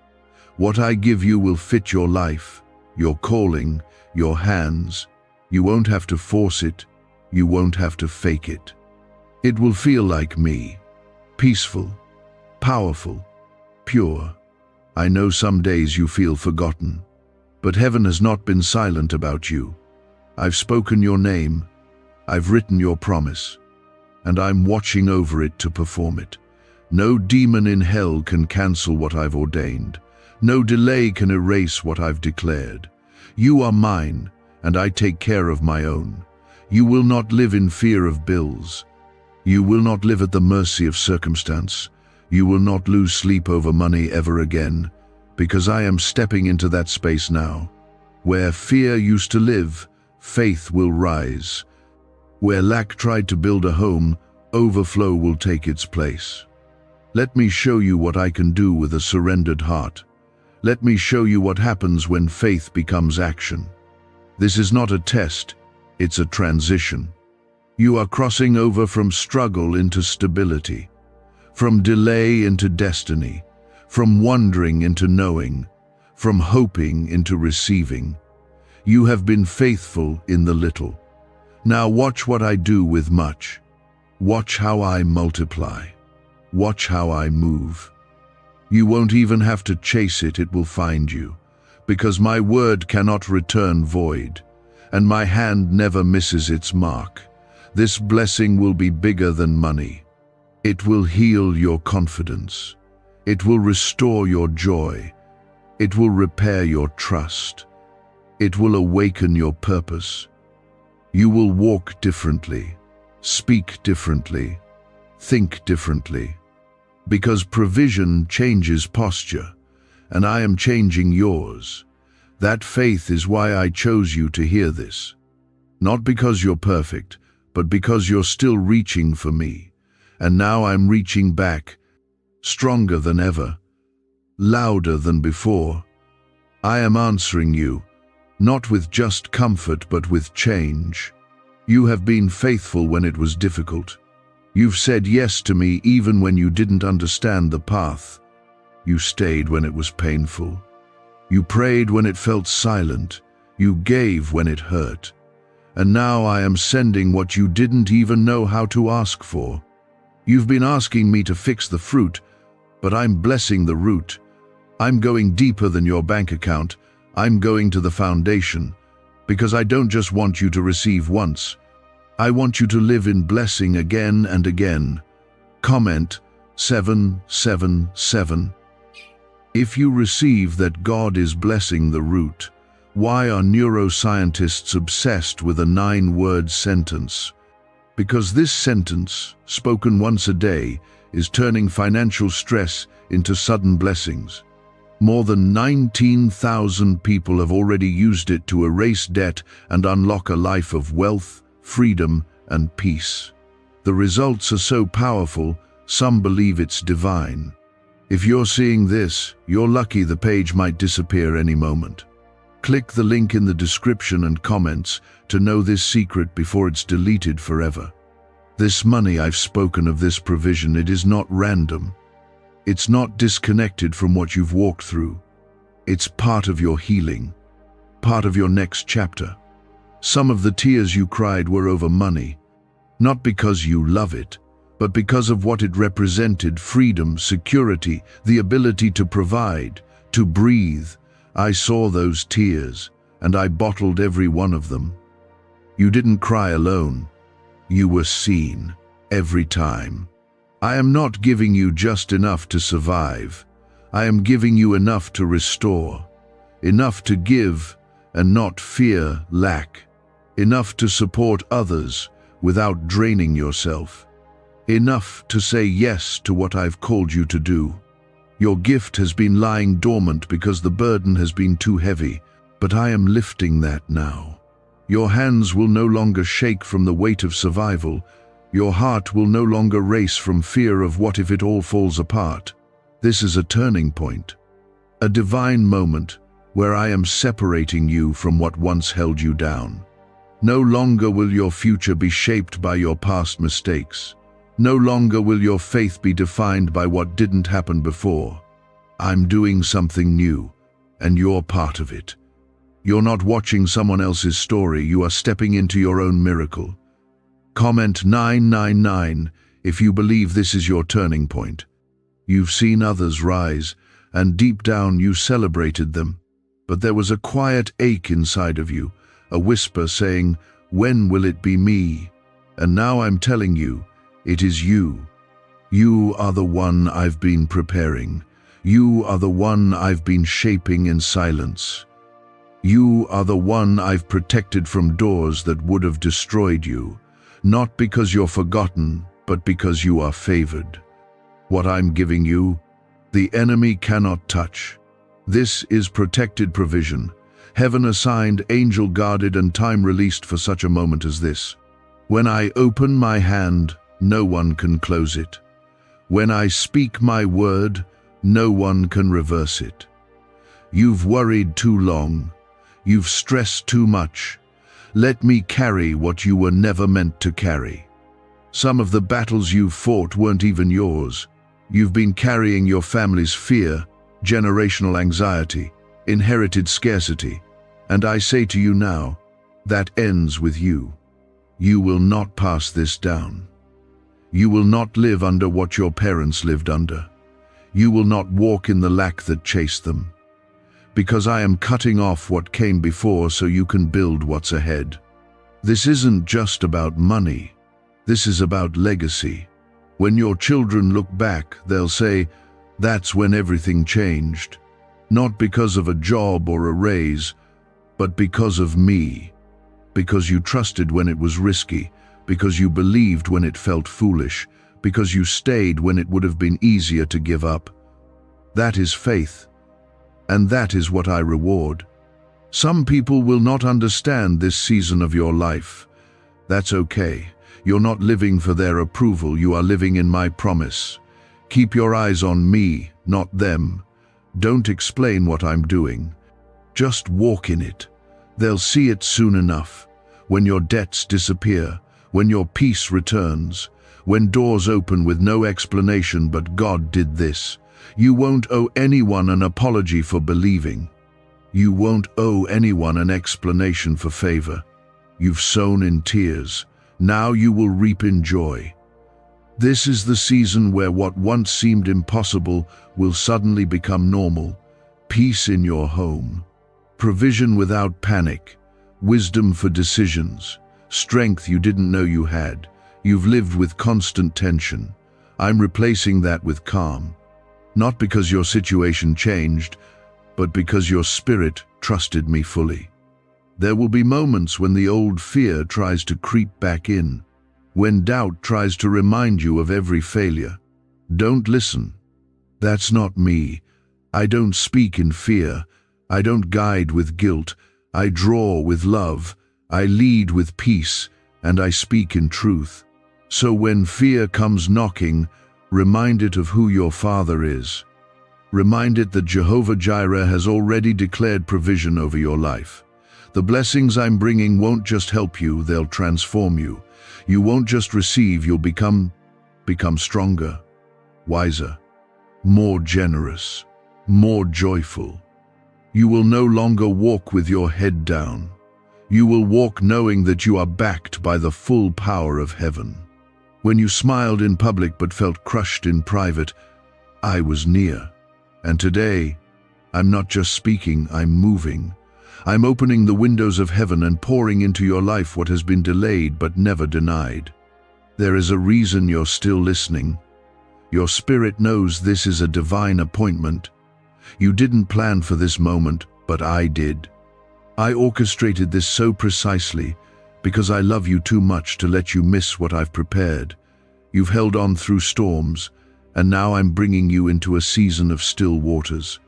What I give you will fit your life, your calling, your hands. You won't have to force it. You won't have to fake it. It will feel like me. Peaceful, powerful, pure. I know some days you feel forgotten, but heaven has not been silent about you. I've spoken your name. I've written your promise, and I'm watching over it to perform it. No demon in hell can cancel what I've ordained. No delay can erase what I've declared. You are mine, and I take care of my own. You will not live in fear of bills. You will not live at the mercy of circumstance. You will not lose sleep over money ever again, because I am stepping into that space now. Where fear used to live, faith will rise. Where lack tried to build a home, overflow will take its place. Let me show you what I can do with a surrendered heart. Let me show you what happens when faith becomes action. This is not a test, it's a transition. You are crossing over from struggle into stability, from delay into destiny, from wondering into knowing, from hoping into receiving. You have been faithful in the little. Now watch what I do with much. Watch how I multiply. Watch how I move. You won't even have to chase it, it will find you, because my word cannot return void, and my hand never misses its mark. This blessing will be bigger than money. It will heal your confidence. It will restore your joy. It will repair your trust. It will awaken your purpose. You will walk differently, speak differently, think differently, because provision changes posture, and I am changing yours. That faith is why I chose you to hear this. Not because you're perfect, but because you're still reaching for me. And now I'm reaching back, stronger than ever, louder than before. I am answering you, not with just comfort, but with change. You have been faithful when it was difficult. You've said yes to me even when you didn't understand the path. You stayed when it was painful. You prayed when it felt silent. You gave when it hurt. And now I am sending what you didn't even know how to ask for. You've been asking me to fix the fruit, but I'm blessing the root. I'm going deeper than your bank account. I'm going to the foundation, because I don't just want you to receive once. I want you to live in blessing again and again. Comment 777. If you receive that God is blessing the root, why are neuroscientists obsessed with a 9-word sentence? Because this sentence, spoken once a day, is turning financial stress into sudden blessings. More than 19,000 people have already used it to erase debt and unlock a life of wealth, freedom, and peace. The results are so powerful, some believe it's divine. If you're seeing this, you're lucky. The page might disappear any moment. Click the link in the description and comments to know this secret before it's deleted forever. This money I've spoken of, this provision, it is not random. It's not disconnected from what you've walked through. It's part of your healing, part of your next chapter. Some of the tears you cried were over money, not because you love it, but because of what it represented: freedom, security, the ability to provide, to breathe. I saw those tears, and I bottled every one of them. You didn't cry alone. You were seen, every time. I am not giving you just enough to survive. I am giving you enough to restore, enough to give and not fear lack, enough to support others without draining yourself, enough to say yes to what I've called you to do. Your gift has been lying dormant because the burden has been too heavy, but I am lifting that now. Your hands will no longer shake from the weight of survival. Your heart will no longer race from fear of what if it all falls apart. This is a turning point, a divine moment where I am separating you from what once held you down. No longer will your future be shaped by your past mistakes. No longer will your faith be defined by what didn't happen before. I'm doing something new, and you're part of it. You're not watching someone else's story, you are stepping into your own miracle. Comment 999 if you believe this is your turning point. You've seen others rise, and deep down you celebrated them. But there was a quiet ache inside of you, a whisper saying, "When will it be me?" And now I'm telling you, it is you. You are the one I've been preparing. You are the one I've been shaping in silence. You are the one I've protected from doors that would have destroyed you, not because you're forgotten, but because you are favored. What I'm giving you, the enemy cannot touch. This is protected provision, heaven-assigned, angel-guarded, and time-released for such a moment as this. When I open my hand, no one can close it. When I speak my word, no one can reverse it. You've worried too long. You've stressed too much. Let me carry what you were never meant to carry. Some of the battles you've fought weren't even yours. You've been carrying your family's fear, generational anxiety, inherited scarcity. And I say to you now, that ends with you. You will not pass this down. You will not live under what your parents lived under. You will not walk in the lack that chased them. Because I am cutting off what came before so you can build what's ahead. This isn't just about money. This is about legacy. When your children look back, they'll say, that's when everything changed. Not because of a job or a raise, but because of me. Because you trusted when it was risky, because you believed when it felt foolish, because you stayed when it would have been easier to give up. That is faith. And that is what I reward. Some people will not understand this season of your life. That's okay. You're not living for their approval, you are living in my promise. Keep your eyes on me, not them. Don't explain what I'm doing. Just walk in it. They'll see it soon enough. When your debts disappear, when your peace returns, when doors open with no explanation but God did this. You won't owe anyone an apology for believing. You won't owe anyone an explanation for favor. You've sown in tears. Now you will reap in joy. This is the season where what once seemed impossible will suddenly become normal. Peace in your home. Provision without panic. Wisdom for decisions. Strength you didn't know you had. You've lived with constant tension. I'm replacing that with calm. Not because your situation changed, but because your spirit trusted me fully. There will be moments when the old fear tries to creep back in, when doubt tries to remind you of every failure. Don't listen. That's not me. I don't speak in fear. I don't guide with guilt. I draw with love. I lead with peace, and I speak in truth. So when fear comes knocking, remind it of who your Father is. Remind it that Jehovah Jireh has already declared provision over your life. The blessings I'm bringing won't just help you, they'll transform you. You won't just receive, you'll become stronger, wiser, more generous, more joyful. You will no longer walk with your head down. You will walk knowing that you are backed by the full power of heaven. When you smiled in public but felt crushed in private, I was near. And today, I'm not just speaking, I'm moving. I'm opening the windows of heaven and pouring into your life what has been delayed but never denied. There is a reason you're still listening. Your spirit knows this is a divine appointment. You didn't plan for this moment, but I did. I orchestrated this so precisely because I love you too much to let you miss what I've prepared. You've held on through storms, and now I'm bringing you into a season of still waters.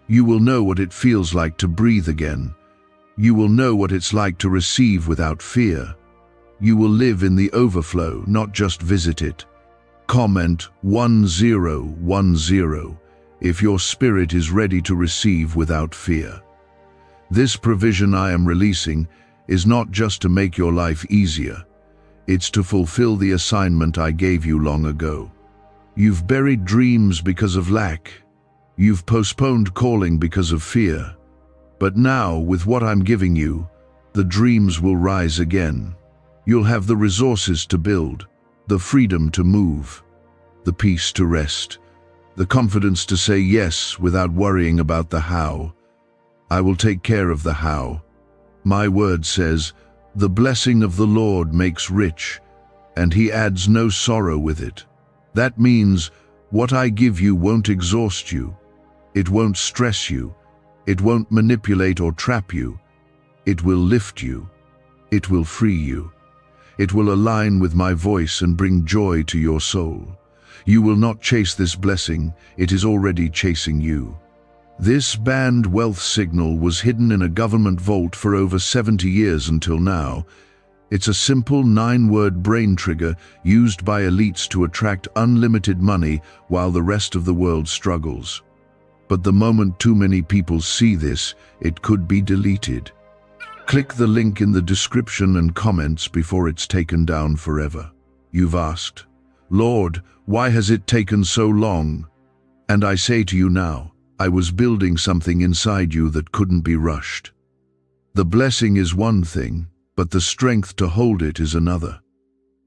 You will know what it feels like to breathe again. You will know what it's like to receive without fear. You will live in the overflow, not just visit it. Comment 1010 if your spirit is ready to receive without fear. This provision I am releasing is not just to make your life easier. It's to fulfill the assignment I gave you long ago. You've buried dreams because of lack. You've postponed calling because of fear. But now, with what I'm giving you, the dreams will rise again. You'll have the resources to build, the freedom to move, the peace to rest, the confidence to say yes without worrying about the how. I will take care of the how. My word says, the blessing of the Lord makes rich, and he adds no sorrow with it. That means what I give you won't exhaust you. It won't stress you. It won't manipulate or trap you. It will lift you. It will free you. It will align with my voice and bring joy to your soul. You will not chase this blessing, it is already chasing you. This banned wealth signal was hidden in a government vault for over 70 years until now. It's a simple 9-word brain trigger used by elites to attract unlimited money while the rest of the world struggles. But the moment too many people see this, it could be deleted. Click the link in the description and comments before it's taken down forever. You've asked, "Lord, why has it taken so long?" And I say to you now, I was building something inside you that couldn't be rushed. The blessing is one thing, but the strength to hold it is another.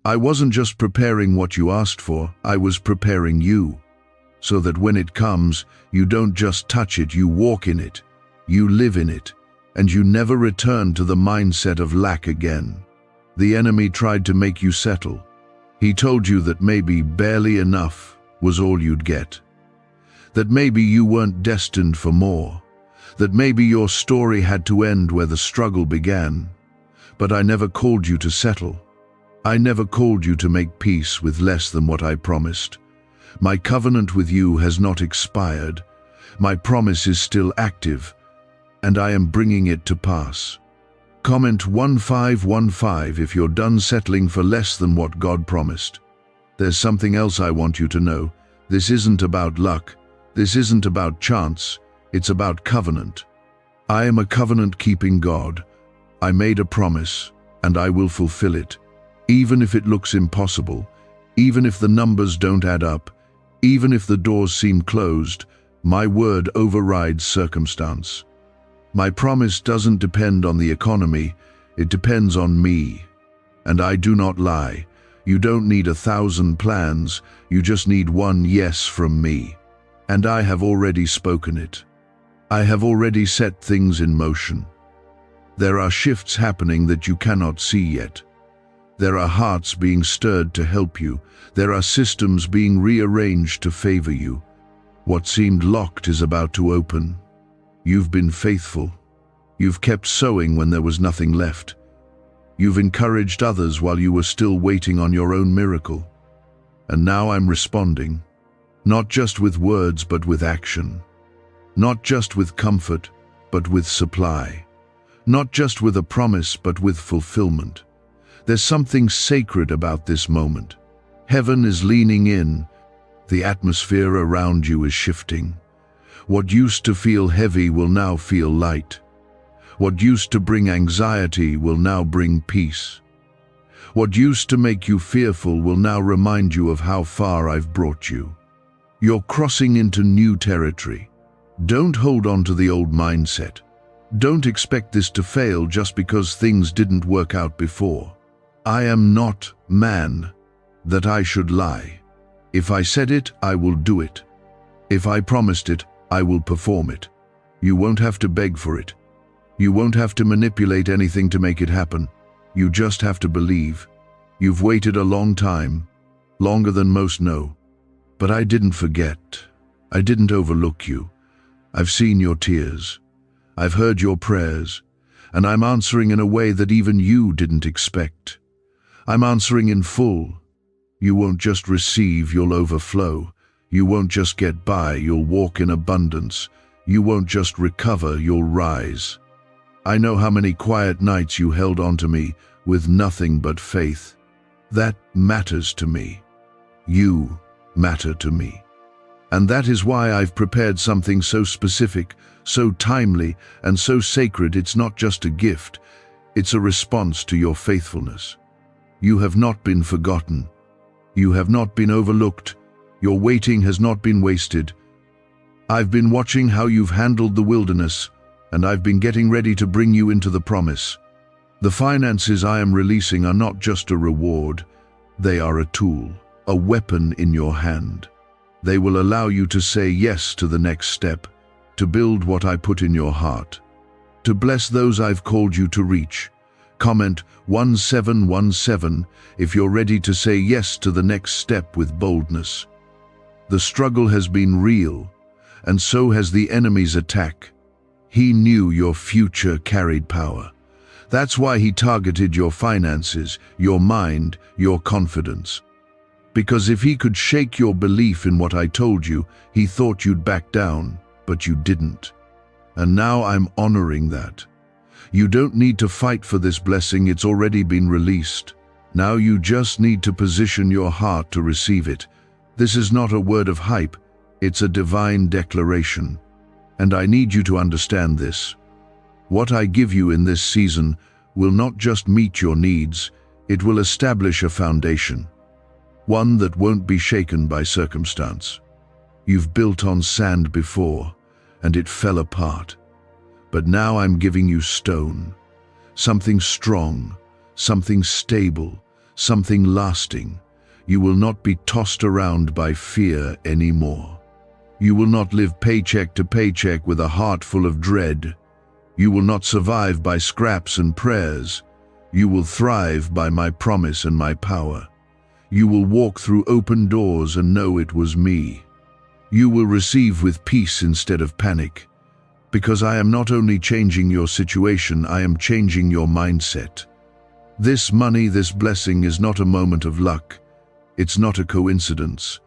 I wasn't just preparing what you asked for, I was preparing you. So that when it comes, you don't just touch it, you walk in it, you live in it, and you never return to the mindset of lack again. The enemy tried to make you settle. He told you that maybe barely enough was all you'd get. That maybe you weren't destined for more. That maybe your story had to end where the struggle began. But I never called you to settle. I never called you to make peace with less than what I promised. My covenant with you has not expired. My promise is still active, and I am bringing it to pass. Comment 1515 if you're done settling for less than what God promised. There's something else I want you to know. This isn't about luck. This isn't about chance. It's about covenant. I am a covenant-keeping God. I made a promise, and I will fulfill it. Even if it looks impossible, even if the numbers don't add up, even if the doors seem closed, my word overrides circumstance. My promise doesn't depend on the economy, it depends on me. And I do not lie. You don't need 1,000 plans, you just need one yes from me. And I have already spoken it. I have already set things in motion. There are shifts happening that you cannot see yet. There are hearts being stirred to help you. There are systems being rearranged to favor you. What seemed locked is about to open. You've been faithful. You've kept sowing when there was nothing left. You've encouraged others while you were still waiting on your own miracle. And now I'm responding, not just with words but with action. Not just with comfort, but with supply. Not just with a promise but with fulfillment. There's something sacred about this moment. Heaven is leaning in. The atmosphere around you is shifting. What used to feel heavy will now feel light. What used to bring anxiety will now bring peace. What used to make you fearful will now remind you of how far I've brought you. You're crossing into new territory. Don't hold on to the old mindset. Don't expect this to fail just because things didn't work out before. I am not man that I should lie. If I said it, I will do it. If I promised it, I will perform it. You won't have to beg for it. You won't have to manipulate anything to make it happen. You just have to believe. You've waited a long time, longer than most know. But I didn't forget. I didn't overlook you. I've seen your tears. I've heard your prayers, and I'm answering in a way that even you didn't expect. I'm answering in full. You won't just receive, you'll overflow. You won't just get by, you'll walk in abundance. You won't just recover, you'll rise. I know how many quiet nights you held on to me with nothing but faith. That matters to me. You matter to me. And that is why I've prepared something so specific, so timely, and so sacred. It's not just a gift, it's a response to your faithfulness. You have not been forgotten. You have not been overlooked. Your waiting has not been wasted. I've been watching how you've handled the wilderness, and I've been getting ready to bring you into the promise. The finances I am releasing are not just a reward, they are a tool, a weapon in your hand. They will allow you to say yes to the next step, to build what I put in your heart, to bless those I've called you to reach. Comment 1717 if you're ready to say yes to the next step with boldness. The struggle has been real, and so has the enemy's attack. He knew your future carried power, That's why he targeted your finances, your mind, your confidence. Because if he could shake your belief in what I told you, he thought you'd back down, but you didn't. And now I'm honoring that. You don't need to fight for this blessing, it's already been released. Now you just need to position your heart to receive it. This is not a word of hype, it's a divine declaration. And I need you to understand this. What I give you in this season will not just meet your needs, it will establish a foundation. One that won't be shaken by circumstance. You've built on sand before, and it fell apart. But now I'm giving you stone. Something strong, something stable, something lasting. You will not be tossed around by fear anymore. You will not live paycheck to paycheck with a heart full of dread. You will not survive by scraps and prayers. You will thrive by my promise and my power. You will walk through open doors and know it was me. You will receive with peace instead of panic. Because I am not only changing your situation, I am changing your mindset. This money, this blessing is not a moment of luck. It's not a coincidence.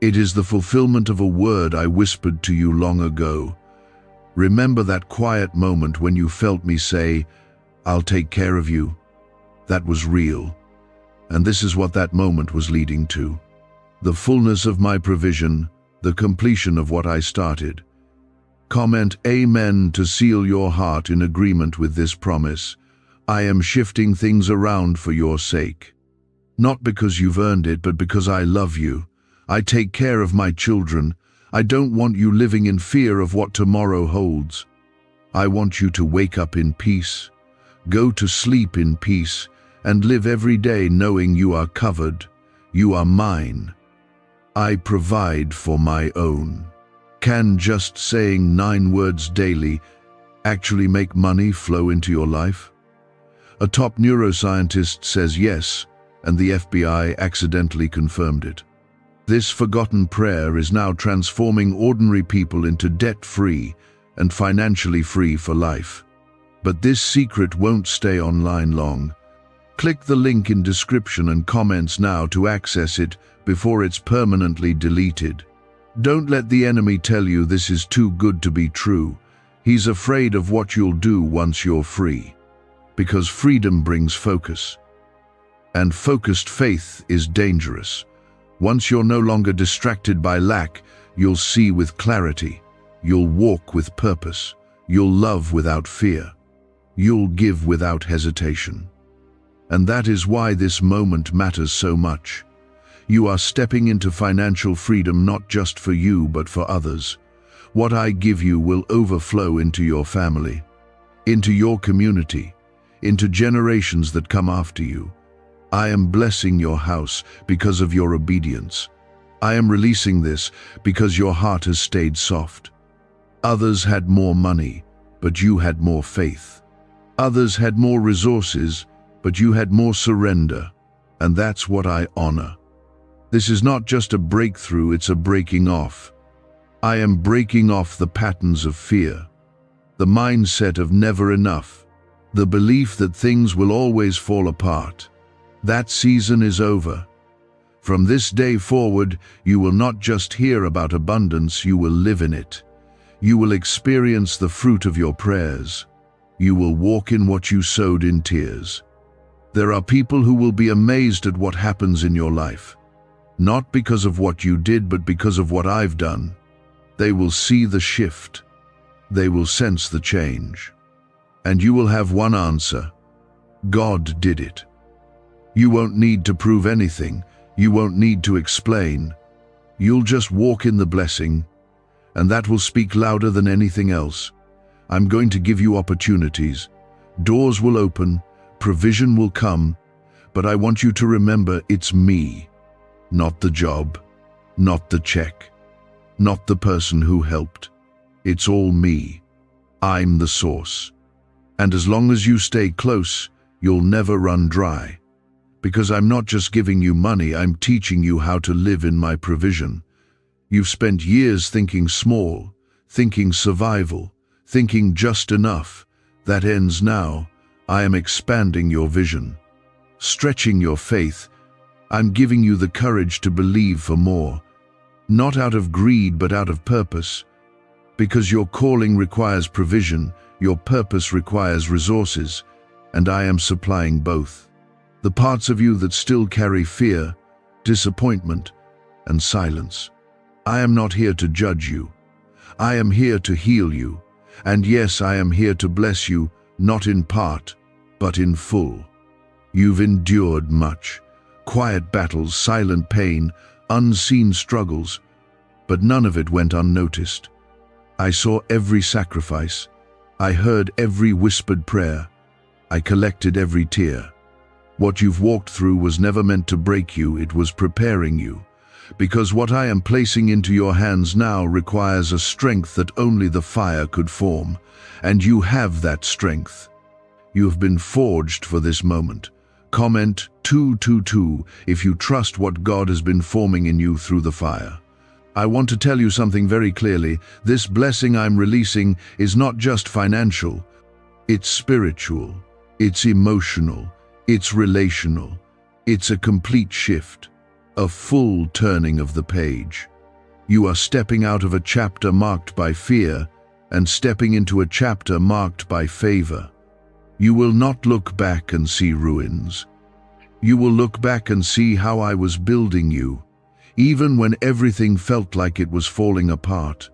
It is the fulfillment of a word I whispered to you long ago. Remember that quiet moment when you felt me say, "I'll take care of you." That was real. And this is what that moment was leading to. The fullness of my provision, the completion of what I started. Comment Amen to seal your heart in agreement with this promise. I am shifting things around for your sake. Not because you've earned it, but because I love you. I take care of my children. I don't want you living in fear of what tomorrow holds. I want you to wake up in peace, go to sleep in peace, and live every day knowing you are covered. You are mine. I provide for my own. Can just saying 9 words daily actually make money flow into your life? A top neuroscientist says yes, and the FBI accidentally confirmed it. This forgotten prayer is now transforming ordinary people into debt-free and financially free for life. But this secret won't stay online long. Click the link in description and comments now to access it before it's permanently deleted. Don't let the enemy tell you this is too good to be true. He's afraid of what you'll do once you're free. Because freedom brings focus. And focused faith is dangerous. Once you're no longer distracted by lack, you'll see with clarity. You'll walk with purpose. You'll love without fear. You'll give without hesitation. And that is why this moment matters so much. You are stepping into financial freedom not just for you, but for others. What I give you will overflow into your family, into your community, into generations that come after you. I am blessing your house because of your obedience. I am releasing this because your heart has stayed soft. Others had more money, but you had more faith. Others had more resources, but you had more surrender. And that's what I honor. This is not just a breakthrough, it's a breaking off. I am breaking off the patterns of fear, the mindset of never enough, the belief that things will always fall apart. That season is over. From this day forward, you will not just hear about abundance, you will live in it. You will experience the fruit of your prayers. You will walk in what you sowed in tears. There are people who will be amazed at what happens in your life. Not because of what you did, but because of what I've done. They will see the shift. They will sense the change. And you will have one answer. God did it. You won't need to prove anything. You won't need to explain. You'll just walk in the blessing, and that will speak louder than anything else. I'm going to give you opportunities. Doors will open, provision will come, but I want you to remember it's me, not the job, not the check, not the person who helped. It's all me. I'm the source. And as long as you stay close, you'll never run dry. Because I'm not just giving you money, I'm teaching you how to live in my provision. You've spent years thinking small, thinking survival, thinking just enough. That ends now. I am expanding your vision, stretching your faith. I'm giving you the courage to believe for more, not out of greed but out of purpose. Because your calling requires provision, your purpose requires resources, and I am supplying both. The parts of you that still carry fear, disappointment, and silence. I am not here to judge you. I am here to heal you. And yes, I am here to bless you, not in part, but in full. You've endured much. Quiet battles, silent pain, unseen struggles, but none of it went unnoticed. I saw every sacrifice. I heard every whispered prayer. I collected every tear. What you've walked through was never meant to break you, it was preparing you. Because what I am placing into your hands now requires a strength that only the fire could form, and you have that strength. You have been forged for this moment. Comment 222 if you trust what God has been forming in you through the fire. I want to tell you something very clearly. This blessing I'm releasing is not just financial. It's spiritual. It's emotional. It's relational. It's a complete shift. A full turning of the page. You are stepping out of a chapter marked by fear and stepping into a chapter marked by favor. You will not look back and see ruins. You will look back and see how I was building you, even when everything felt like it was falling apart.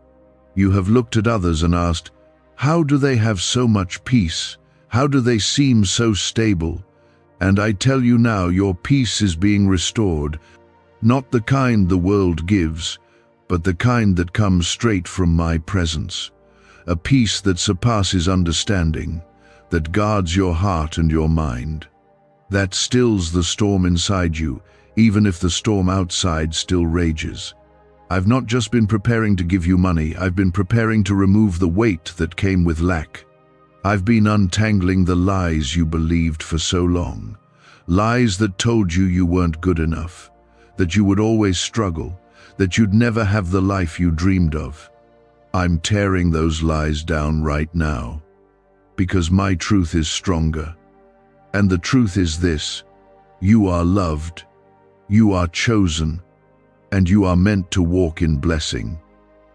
You have looked at others and asked, how do they have so much peace? How do they seem so stable? And I tell you now, your peace is being restored. Not the kind the world gives, but the kind that comes straight from my presence. A peace that surpasses understanding, that guards your heart and your mind. That stills the storm inside you, even if the storm outside still rages. I've not just been preparing to give you money, I've been preparing to remove the weight that came with lack. I've been untangling the lies you believed for so long. Lies that told you you weren't good enough, that you would always struggle, that you'd never have the life you dreamed of. I'm tearing those lies down right now, because my truth is stronger. And the truth is this: you are loved, you are chosen, and you are meant to walk in blessing.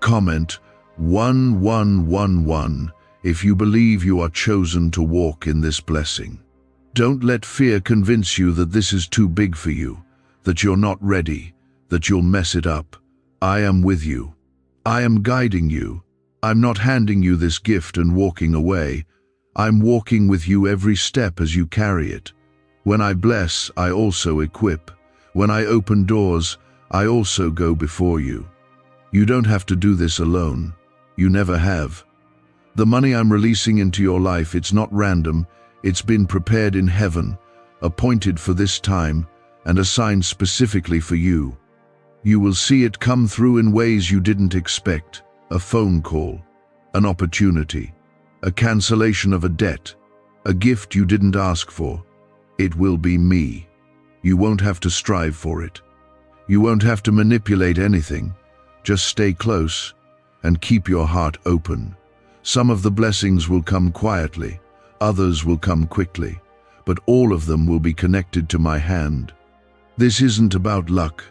Comment 1111 if you believe you are chosen to walk in this blessing. Don't let fear convince you that this is too big for you, that you're not ready, that you'll mess it up. I am with you. I am guiding you. I'm not handing you this gift and walking away. I'm walking with you every step as you carry it. When I bless, I also equip. When I open doors, I also go before you. You don't have to do this alone. You never have. The money I'm releasing into your life, it's not random. It's been prepared in heaven, appointed for this time, and assigned specifically for you. You will see it come through in ways you didn't expect. A phone call, an opportunity, a cancellation of a debt, a gift you didn't ask for. It will be me. You won't have to strive for it. You won't have to manipulate anything. Just stay close and keep your heart open. Some of the blessings will come quietly, others will come quickly, but all of them will be connected to my hand. This isn't about luck.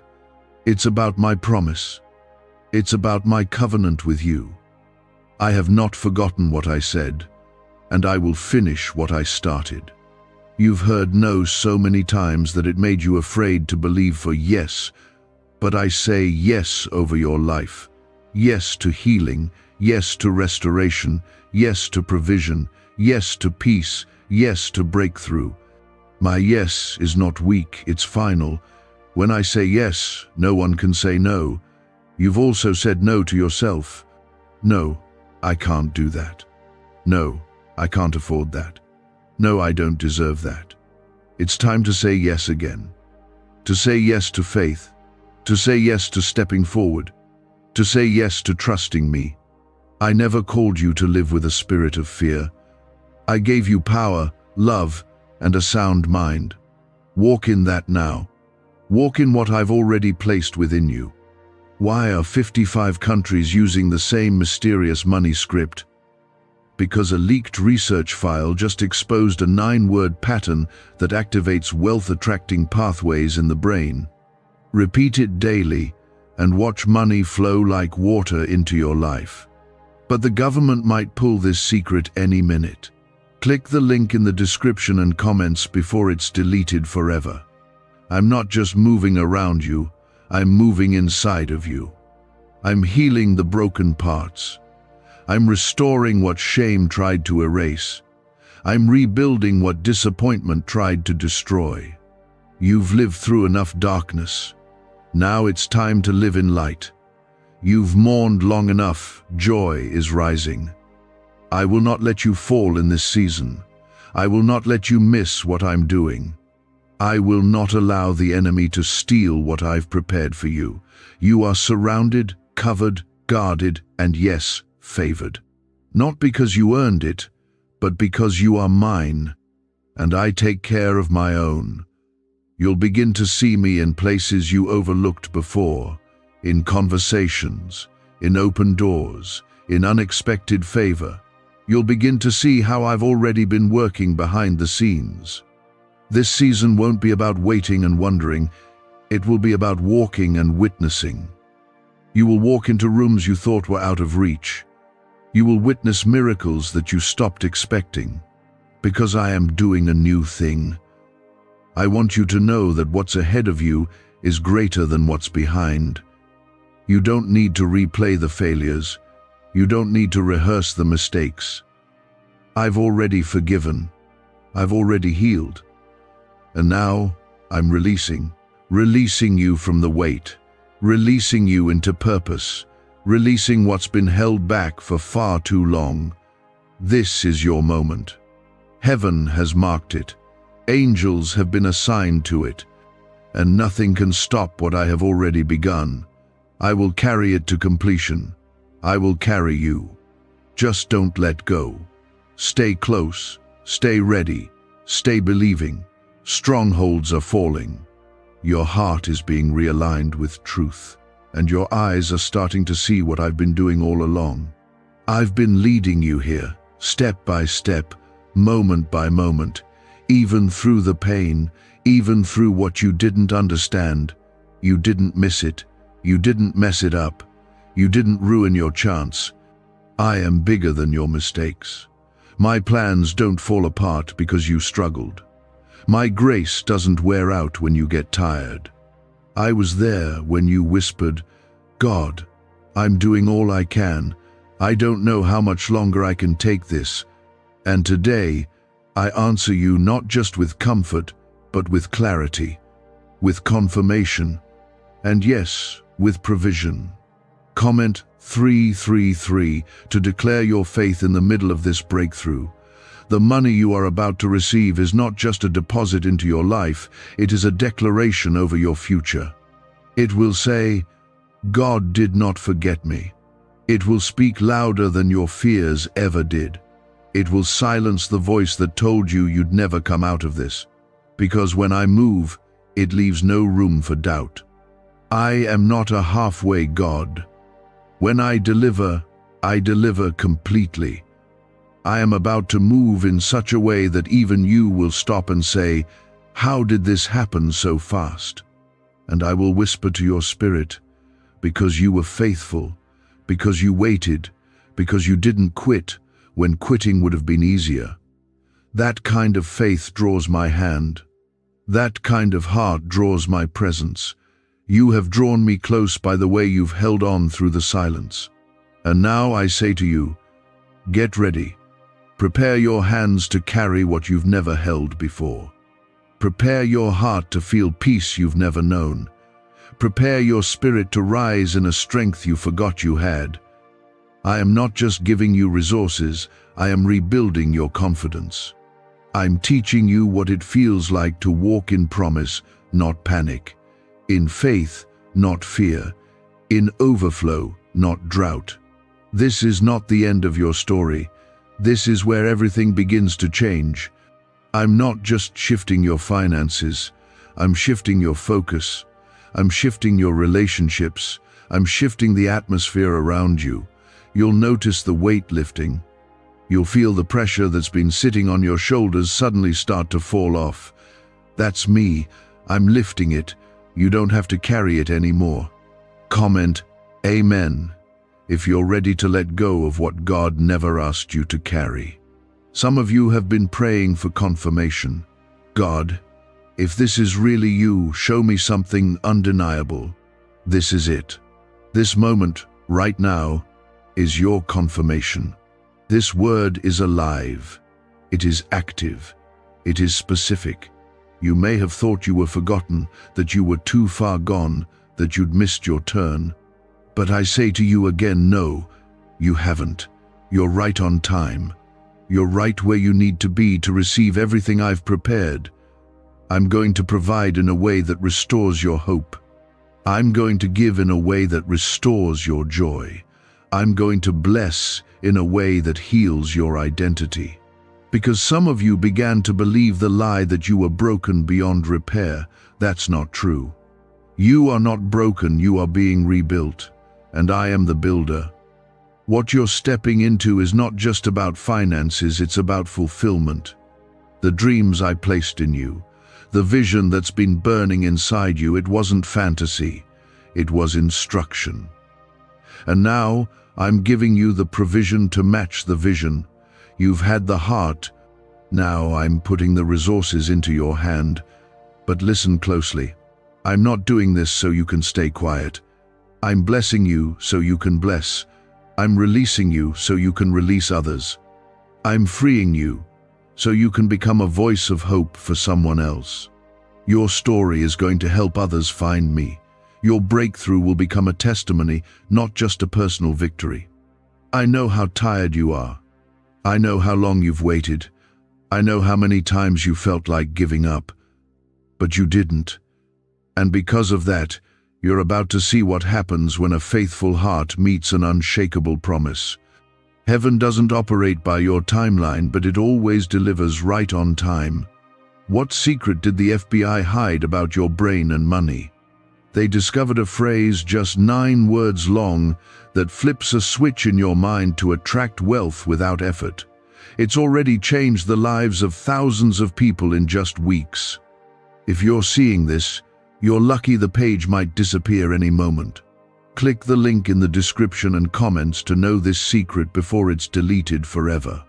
It's about my promise. It's about my covenant with you. I have not forgotten what I said, and I will finish what I started. You've heard no so many times that it made you afraid to believe for yes, but I say yes over your life. Yes to healing, yes to restoration, yes to provision, yes to peace, yes to breakthrough. My yes is not weak, it's final. When I say yes, no one can say no. You've also said no to yourself. No, I can't do that. No, I can't afford that. No, I don't deserve that. It's time to say yes again. To say yes to faith. To say yes to stepping forward. To say yes to trusting me. I never called you to live with a spirit of fear. I gave you power, love, and a sound mind. Walk in that now. Walk in what I've already placed within you. Why are 55 countries using the same mysterious money script? because a leaked research file just exposed a 9-word pattern that activates wealth-attracting pathways in the brain. Repeat it daily and watch money flow like water into your life. But the government might pull this secret any minute. Click the link in the description and comments before it's deleted forever. I'm not just moving around you, I'm moving inside of you. I'm healing the broken parts. I'm restoring what shame tried to erase. I'm rebuilding what disappointment tried to destroy. You've lived through enough darkness. Now it's time to live in light. You've mourned long enough, joy is rising. I will not let you fall in this season. I will not let you miss what I'm doing. I will not allow the enemy to steal what I've prepared for you. You are surrounded, covered, guarded, and yes, favored. Not because you earned it, but because you are mine, and I take care of my own. You'll begin to see me in places you overlooked before, in conversations, in open doors, in unexpected favor. You'll begin to see how I've already been working behind the scenes. This season won't be about waiting and wondering. It will be about walking and witnessing. You will walk into rooms you thought were out of reach. You will witness miracles that you stopped expecting. Because I am doing a new thing. I want you to know that what's ahead of you is greater than what's behind. You don't need to replay the failures. You don't need to rehearse the mistakes. I've already forgiven. I've already healed. And now I'm releasing you from the weight, releasing you into purpose, releasing what's been held back for far too long. This is your moment. Heaven has marked it. Angels have been assigned to it, and nothing can stop what I have already begun. I will carry it to completion. I will carry you. Just don't let go. Stay close, stay ready, stay believing. Strongholds are falling. Your heart is being realigned with truth, and your eyes are starting to see what I've been doing all along. I've been leading you here, step by step, moment by moment, even through the pain, even through what you didn't understand. You didn't miss it. You didn't mess it up. You didn't ruin your chance. I am bigger than your mistakes. My plans don't fall apart because you struggled. My grace doesn't wear out when you get tired. I was there when you whispered, "God, I'm doing all I can. I don't know how much longer I can take this." And today, I answer you not just with comfort, but with clarity, with confirmation, and yes, with provision. Comment 333 to declare your faith in the middle of this breakthrough. The money you are about to receive is not just a deposit into your life, it is a declaration over your future. It will say, "God did not forget me." It will speak louder than your fears ever did. It will silence the voice that told you you'd never come out of this. Because when I move, it leaves no room for doubt. I am not a halfway God. When I deliver completely. I am about to move in such a way that even you will stop and say, "How did this happen so fast?" And I will whisper to your spirit, "Because you were faithful, because you waited, because you didn't quit when quitting would have been easier." That kind of faith draws my hand. That kind of heart draws my presence. You have drawn me close by the way you've held on through the silence. And now I say to you, get ready. Prepare your hands to carry what you've never held before. Prepare your heart to feel peace you've never known. Prepare your spirit to rise in a strength you forgot you had. I am not just giving you resources, I am rebuilding your confidence. I'm teaching you what it feels like to walk in promise, not panic. In faith, not fear. In overflow, not drought. This is not the end of your story. This is where everything begins to change. I'm not just shifting your finances. I'm shifting your focus. I'm shifting your relationships. I'm shifting the atmosphere around you. You'll notice the weight lifting. You'll feel the pressure that's been sitting on your shoulders suddenly start to fall off. That's me. I'm lifting it. You don't have to carry it anymore. Comment, Amen, if you're ready to let go of what God never asked you to carry. Some of you have been praying for confirmation. God, if this is really you, show me something undeniable. This is it. This moment, right now, is your confirmation. This word is alive. It is active. It is specific. You may have thought you were forgotten, that you were too far gone, that you'd missed your turn. But I say to you again, no, you haven't. You're right on time. You're right where you need to be to receive everything I've prepared. I'm going to provide in a way that restores your hope. I'm going to give in a way that restores your joy. I'm going to bless in a way that heals your identity. Because some of you began to believe the lie that you were broken beyond repair. That's not true. You are not broken, you are being rebuilt. And I am the builder. What you're stepping into is not just about finances, it's about fulfillment. The dreams I placed in you, the vision that's been burning inside you, it wasn't fantasy, it was instruction. And now, I'm giving you the provision to match the vision. You've had the heart. Now I'm putting the resources into your hand. But listen closely. I'm not doing this so you can stay quiet. I'm blessing you so you can bless. I'm releasing you so you can release others. I'm freeing you so you can become a voice of hope for someone else. Your story is going to help others find me. Your breakthrough will become a testimony, not just a personal victory. I know how tired you are. I know how long you've waited. I know how many times you felt like giving up. But you didn't. And because of that, you're about to see what happens when a faithful heart meets an unshakable promise. Heaven doesn't operate by your timeline, but it always delivers right on time. What secret did the FBI hide about your brain and money? They discovered a phrase just 9 words long that flips a switch in your mind to attract wealth without effort. It's already changed the lives of thousands of people in just weeks. If you're seeing this, you're lucky. The page might disappear any moment. Click the link in the description and comments to know this secret before it's deleted forever.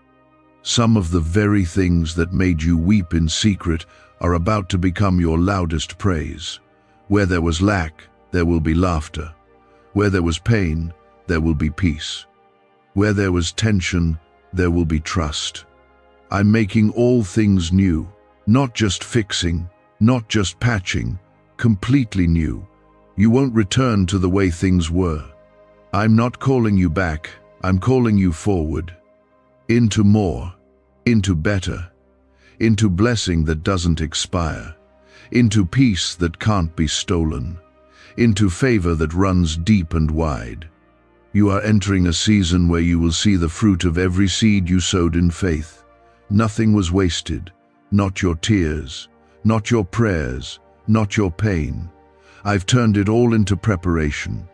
Some of the very things that made you weep in secret are about to become your loudest praise. Where there was lack, there will be laughter. Where there was pain, there will be peace. Where there was tension, there will be trust. I'm making all things new, not just fixing, not just patching, completely new. You won't return to the way things were. I'm not calling you back, I'm calling you forward. Into more, into better, into blessing that doesn't expire, into peace that can't be stolen, into favor that runs deep and wide. You are entering a season where you will see the fruit of every seed you sowed in faith. Nothing was wasted, not your tears, not your prayers, not your pain. I've turned it all into preparation.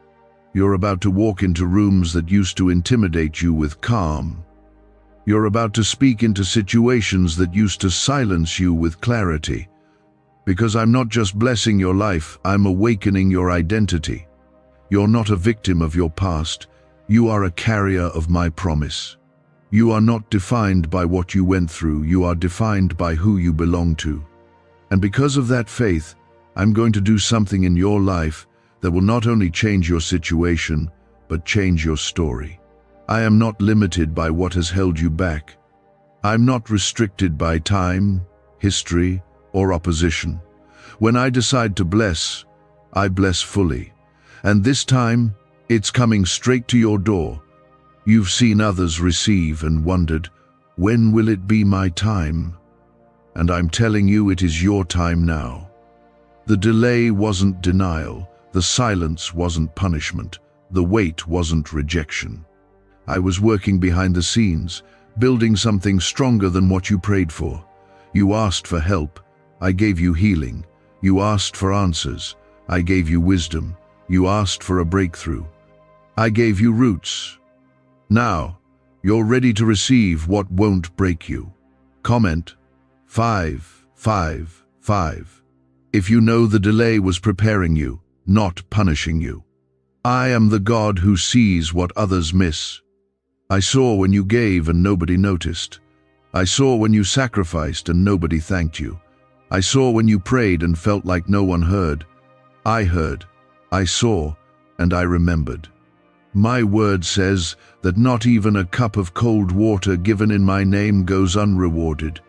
You're about to walk into rooms that used to intimidate you with calm. You're about to speak into situations that used to silence you with clarity. Because I'm not just blessing your life, I'm awakening your identity. You're not a victim of your past. You are a carrier of my promise. You are not defined by what you went through. You are defined by who you belong to. And because of that faith, I'm going to do something in your life that will not only change your situation, but change your story. I am not limited by what has held you back. I'm not restricted by time, history, or opposition. When I decide to bless, I bless fully. And this time, it's coming straight to your door. You've seen others receive and wondered, when will it be my time? And I'm telling you, it is your time now. The delay wasn't denial. The silence wasn't punishment. The wait wasn't rejection. I was working behind the scenes, building something stronger than what you prayed for. You asked for help. I gave you healing. You asked for answers. I gave you wisdom. You asked for a breakthrough. I gave you roots. Now, You're ready to receive what won't break you. Comment 555. If you know the delay was preparing you, not punishing you. I am the God who sees what others miss. I saw when you gave and nobody noticed. I saw when you sacrificed and nobody thanked you. I saw when you prayed and felt like no one heard. I heard, I saw, and I remembered. My word says that not even a cup of cold water given in my name goes unrewarded.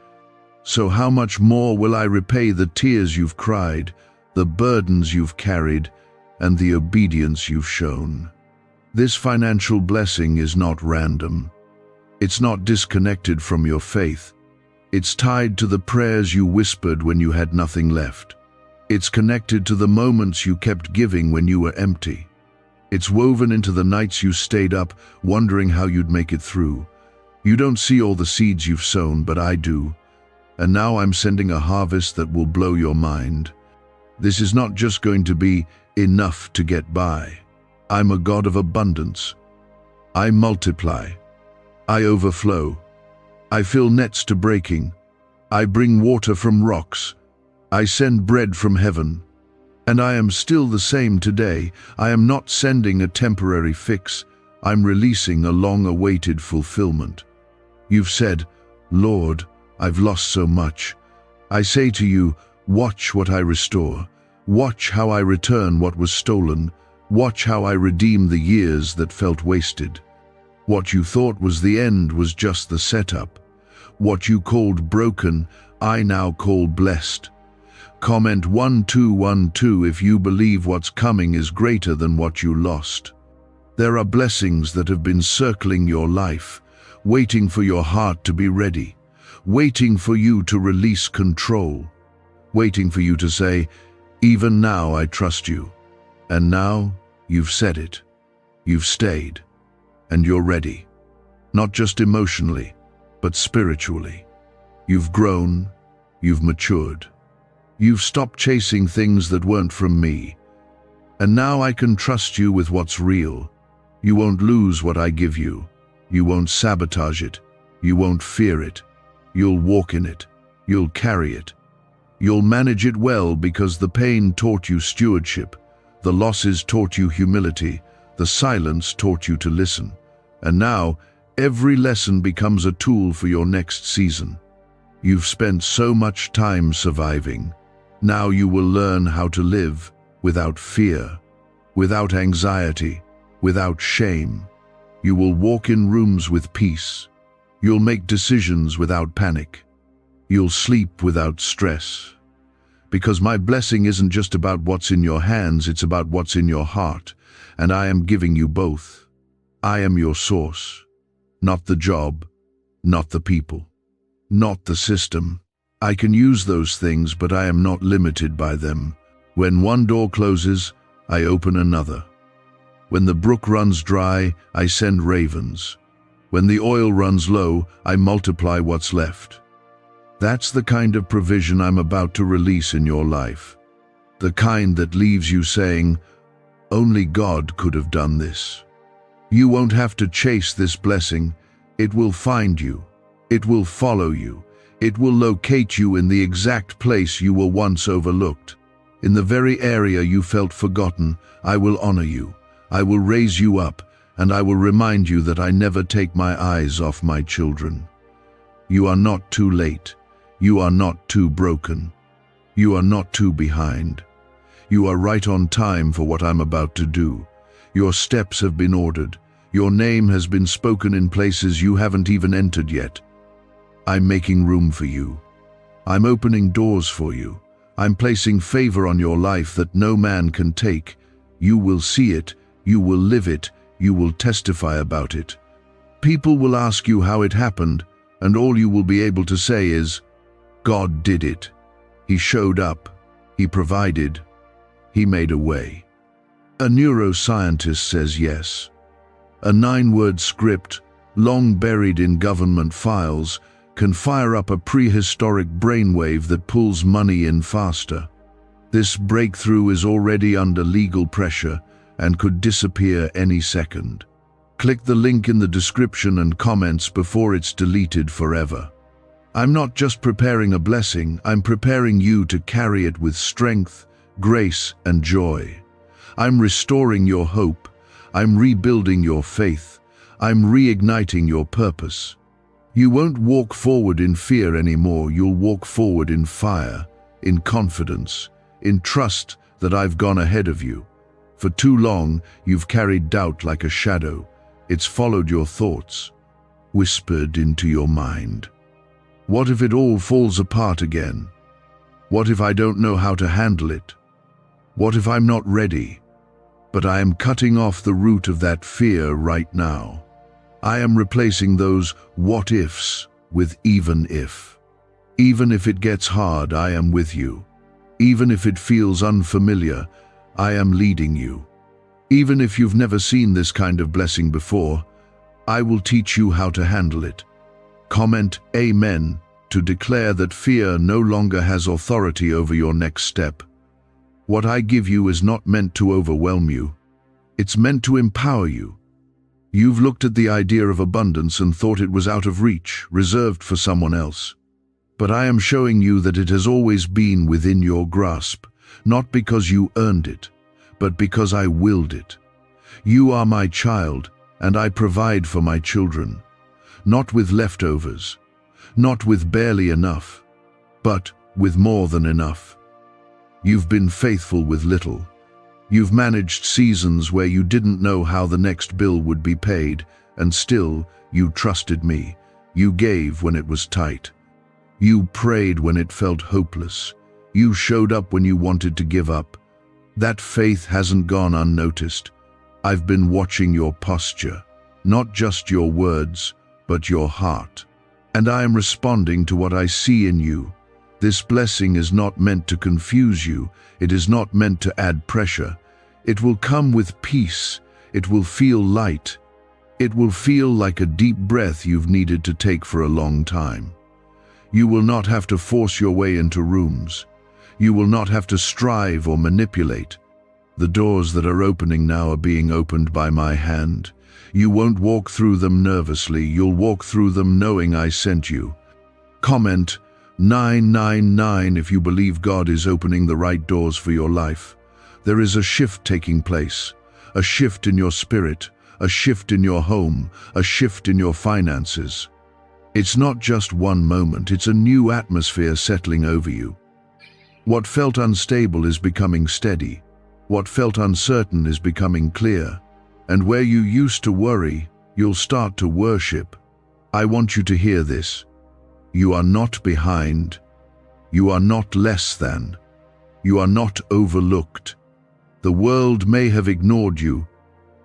So how much more will I repay the tears you've cried, the burdens you've carried, and the obedience you've shown? This financial blessing is not random. It's not disconnected from your faith. It's tied to the prayers you whispered when you had nothing left. It's connected to the moments you kept giving when you were empty. It's woven into the nights you stayed up, wondering how you'd make it through. You don't see all the seeds you've sown, but I do. And now I'm sending a harvest that will blow your mind. This is not just going to be enough to get by. I'm a God of abundance. I multiply. I overflow. I fill nets to breaking. I bring water from rocks. I send bread from heaven. And I am still the same today. I am not sending a temporary fix. I'm releasing a long-awaited fulfillment. You've said, Lord, I've lost so much. I say to you, watch what I restore. Watch how I return what was stolen. Watch how I redeem the years that felt wasted. What you thought was the end was just the setup. What you called broken, I now call blessed. Comment 1212 if you believe what's coming is greater than what you lost. There are blessings that have been circling your life, waiting for your heart to be ready, waiting for you to release control, waiting for you to say, even now I trust you. And now you've said it. You've stayed. And you're ready. Not just emotionally, but spiritually. You've grown. You've matured. You've stopped chasing things that weren't from me. And now I can trust you with what's real. You won't lose what I give you. You won't sabotage it. You won't fear it. You'll walk in it. You'll carry it. You'll manage it well because the pain taught you stewardship. The losses taught you humility. The silence taught you to listen. And now, every lesson becomes a tool for your next season. You've spent so much time surviving. Now you will learn how to live without fear, without anxiety, without shame. You will walk in rooms with peace. You'll make decisions without panic. You'll sleep without stress. Because my blessing isn't just about what's in your hands, it's about what's in your heart. And I am giving you both. I am your source. Not the job, not the people, not the system. I can use those things, but I am not limited by them. When one door closes, I open another. When the brook runs dry, I send ravens. When the oil runs low, I multiply what's left. That's the kind of provision I'm about to release in your life. The kind that leaves you saying, only God could have done this. You won't have to chase this blessing. It will find you. It will follow you. It will locate you in the exact place you were once overlooked. In the very area you felt forgotten, I will honor you. I will raise you up, and I will remind you that I never take my eyes off my children. You are not too late. You are not too broken. You are not too behind. You are right on time for what I'm about to do. Your steps have been ordered. Your name has been spoken in places you haven't even entered yet. I'm making room for you. I'm opening doors for you. I'm placing favor on your life that no man can take. You will see it. You will live it. You will testify about it. People will ask you how it happened, and all you will be able to say is, God did it. He showed up. He provided. He made a way. A neuroscientist says yes. A 9-word script, long buried in government files, can fire up a prehistoric brainwave that pulls money in faster. This breakthrough is already under legal pressure and could disappear any second. Click the link in the description and comments before it's deleted forever. I'm not just preparing a blessing, I'm preparing you to carry it with strength, grace, and joy. I'm restoring your hope. I'm rebuilding your faith. I'm reigniting your purpose. You won't walk forward in fear anymore. You'll walk forward in fire, in confidence, in trust that I've gone ahead of you. For too long, you've carried doubt like a shadow. It's followed your thoughts, whispered into your mind. What if it all falls apart again? What if I don't know how to handle it? What if I'm not ready? But I am cutting off the root of that fear right now. I am replacing those what ifs with even if. Even if it gets hard, I am with you. Even if it feels unfamiliar, I am leading you. Even if you've never seen this kind of blessing before, I will teach you how to handle it. Comment Amen to declare that fear no longer has authority over your next step. What I give you is not meant to overwhelm you. It's meant to empower you. You've looked at the idea of abundance and thought it was out of reach, reserved for someone else. But I am showing you that it has always been within your grasp, not because you earned it, but because I willed it. You are my child, and I provide for my children, not with leftovers, not with barely enough, but with more than enough. You've been faithful with little. You've managed seasons where you didn't know how the next bill would be paid, and still you trusted me. You gave when it was tight. You prayed when it felt hopeless. You showed up when you wanted to give up. That faith hasn't gone unnoticed. I've been watching your posture, not just your words, but your heart. And I am responding to what I see in you. This blessing is not meant to confuse you. It is not meant to add pressure. It will come with peace. It will feel light. It will feel like a deep breath you've needed to take for a long time. You will not have to force your way into rooms. You will not have to strive or manipulate. The doors that are opening now are being opened by my hand. You won't walk through them nervously. You'll walk through them knowing I sent you. Comment 999 if you believe God is opening the right doors for your life. There is a shift taking place, a shift in your spirit, a shift in your home, a shift in your finances. It's not just one moment, it's a new atmosphere settling over you. What felt unstable is becoming steady. What felt uncertain is becoming clear. And where you used to worry, you'll start to worship. I want you to hear this. You are not behind. You are not less than. You are not overlooked. The world may have ignored you,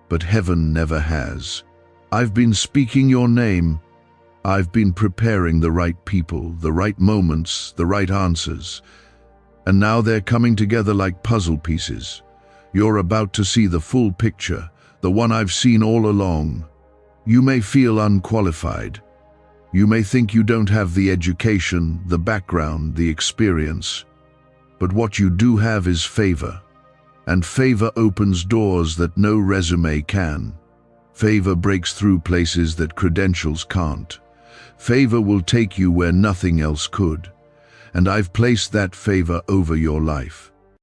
but heaven never has. I've been speaking your name. I've been preparing the right people, the right moments, the right answers. And now they're coming together like puzzle pieces. You're about to see the full picture, the one I've seen all along. You may feel unqualified. You may think you don't have the education, the background, the experience. But what you do have is favor. And favor opens doors that no resume can. Favor breaks through places that credentials can't. Favor will take you where nothing else could. And I've placed that favor over your life.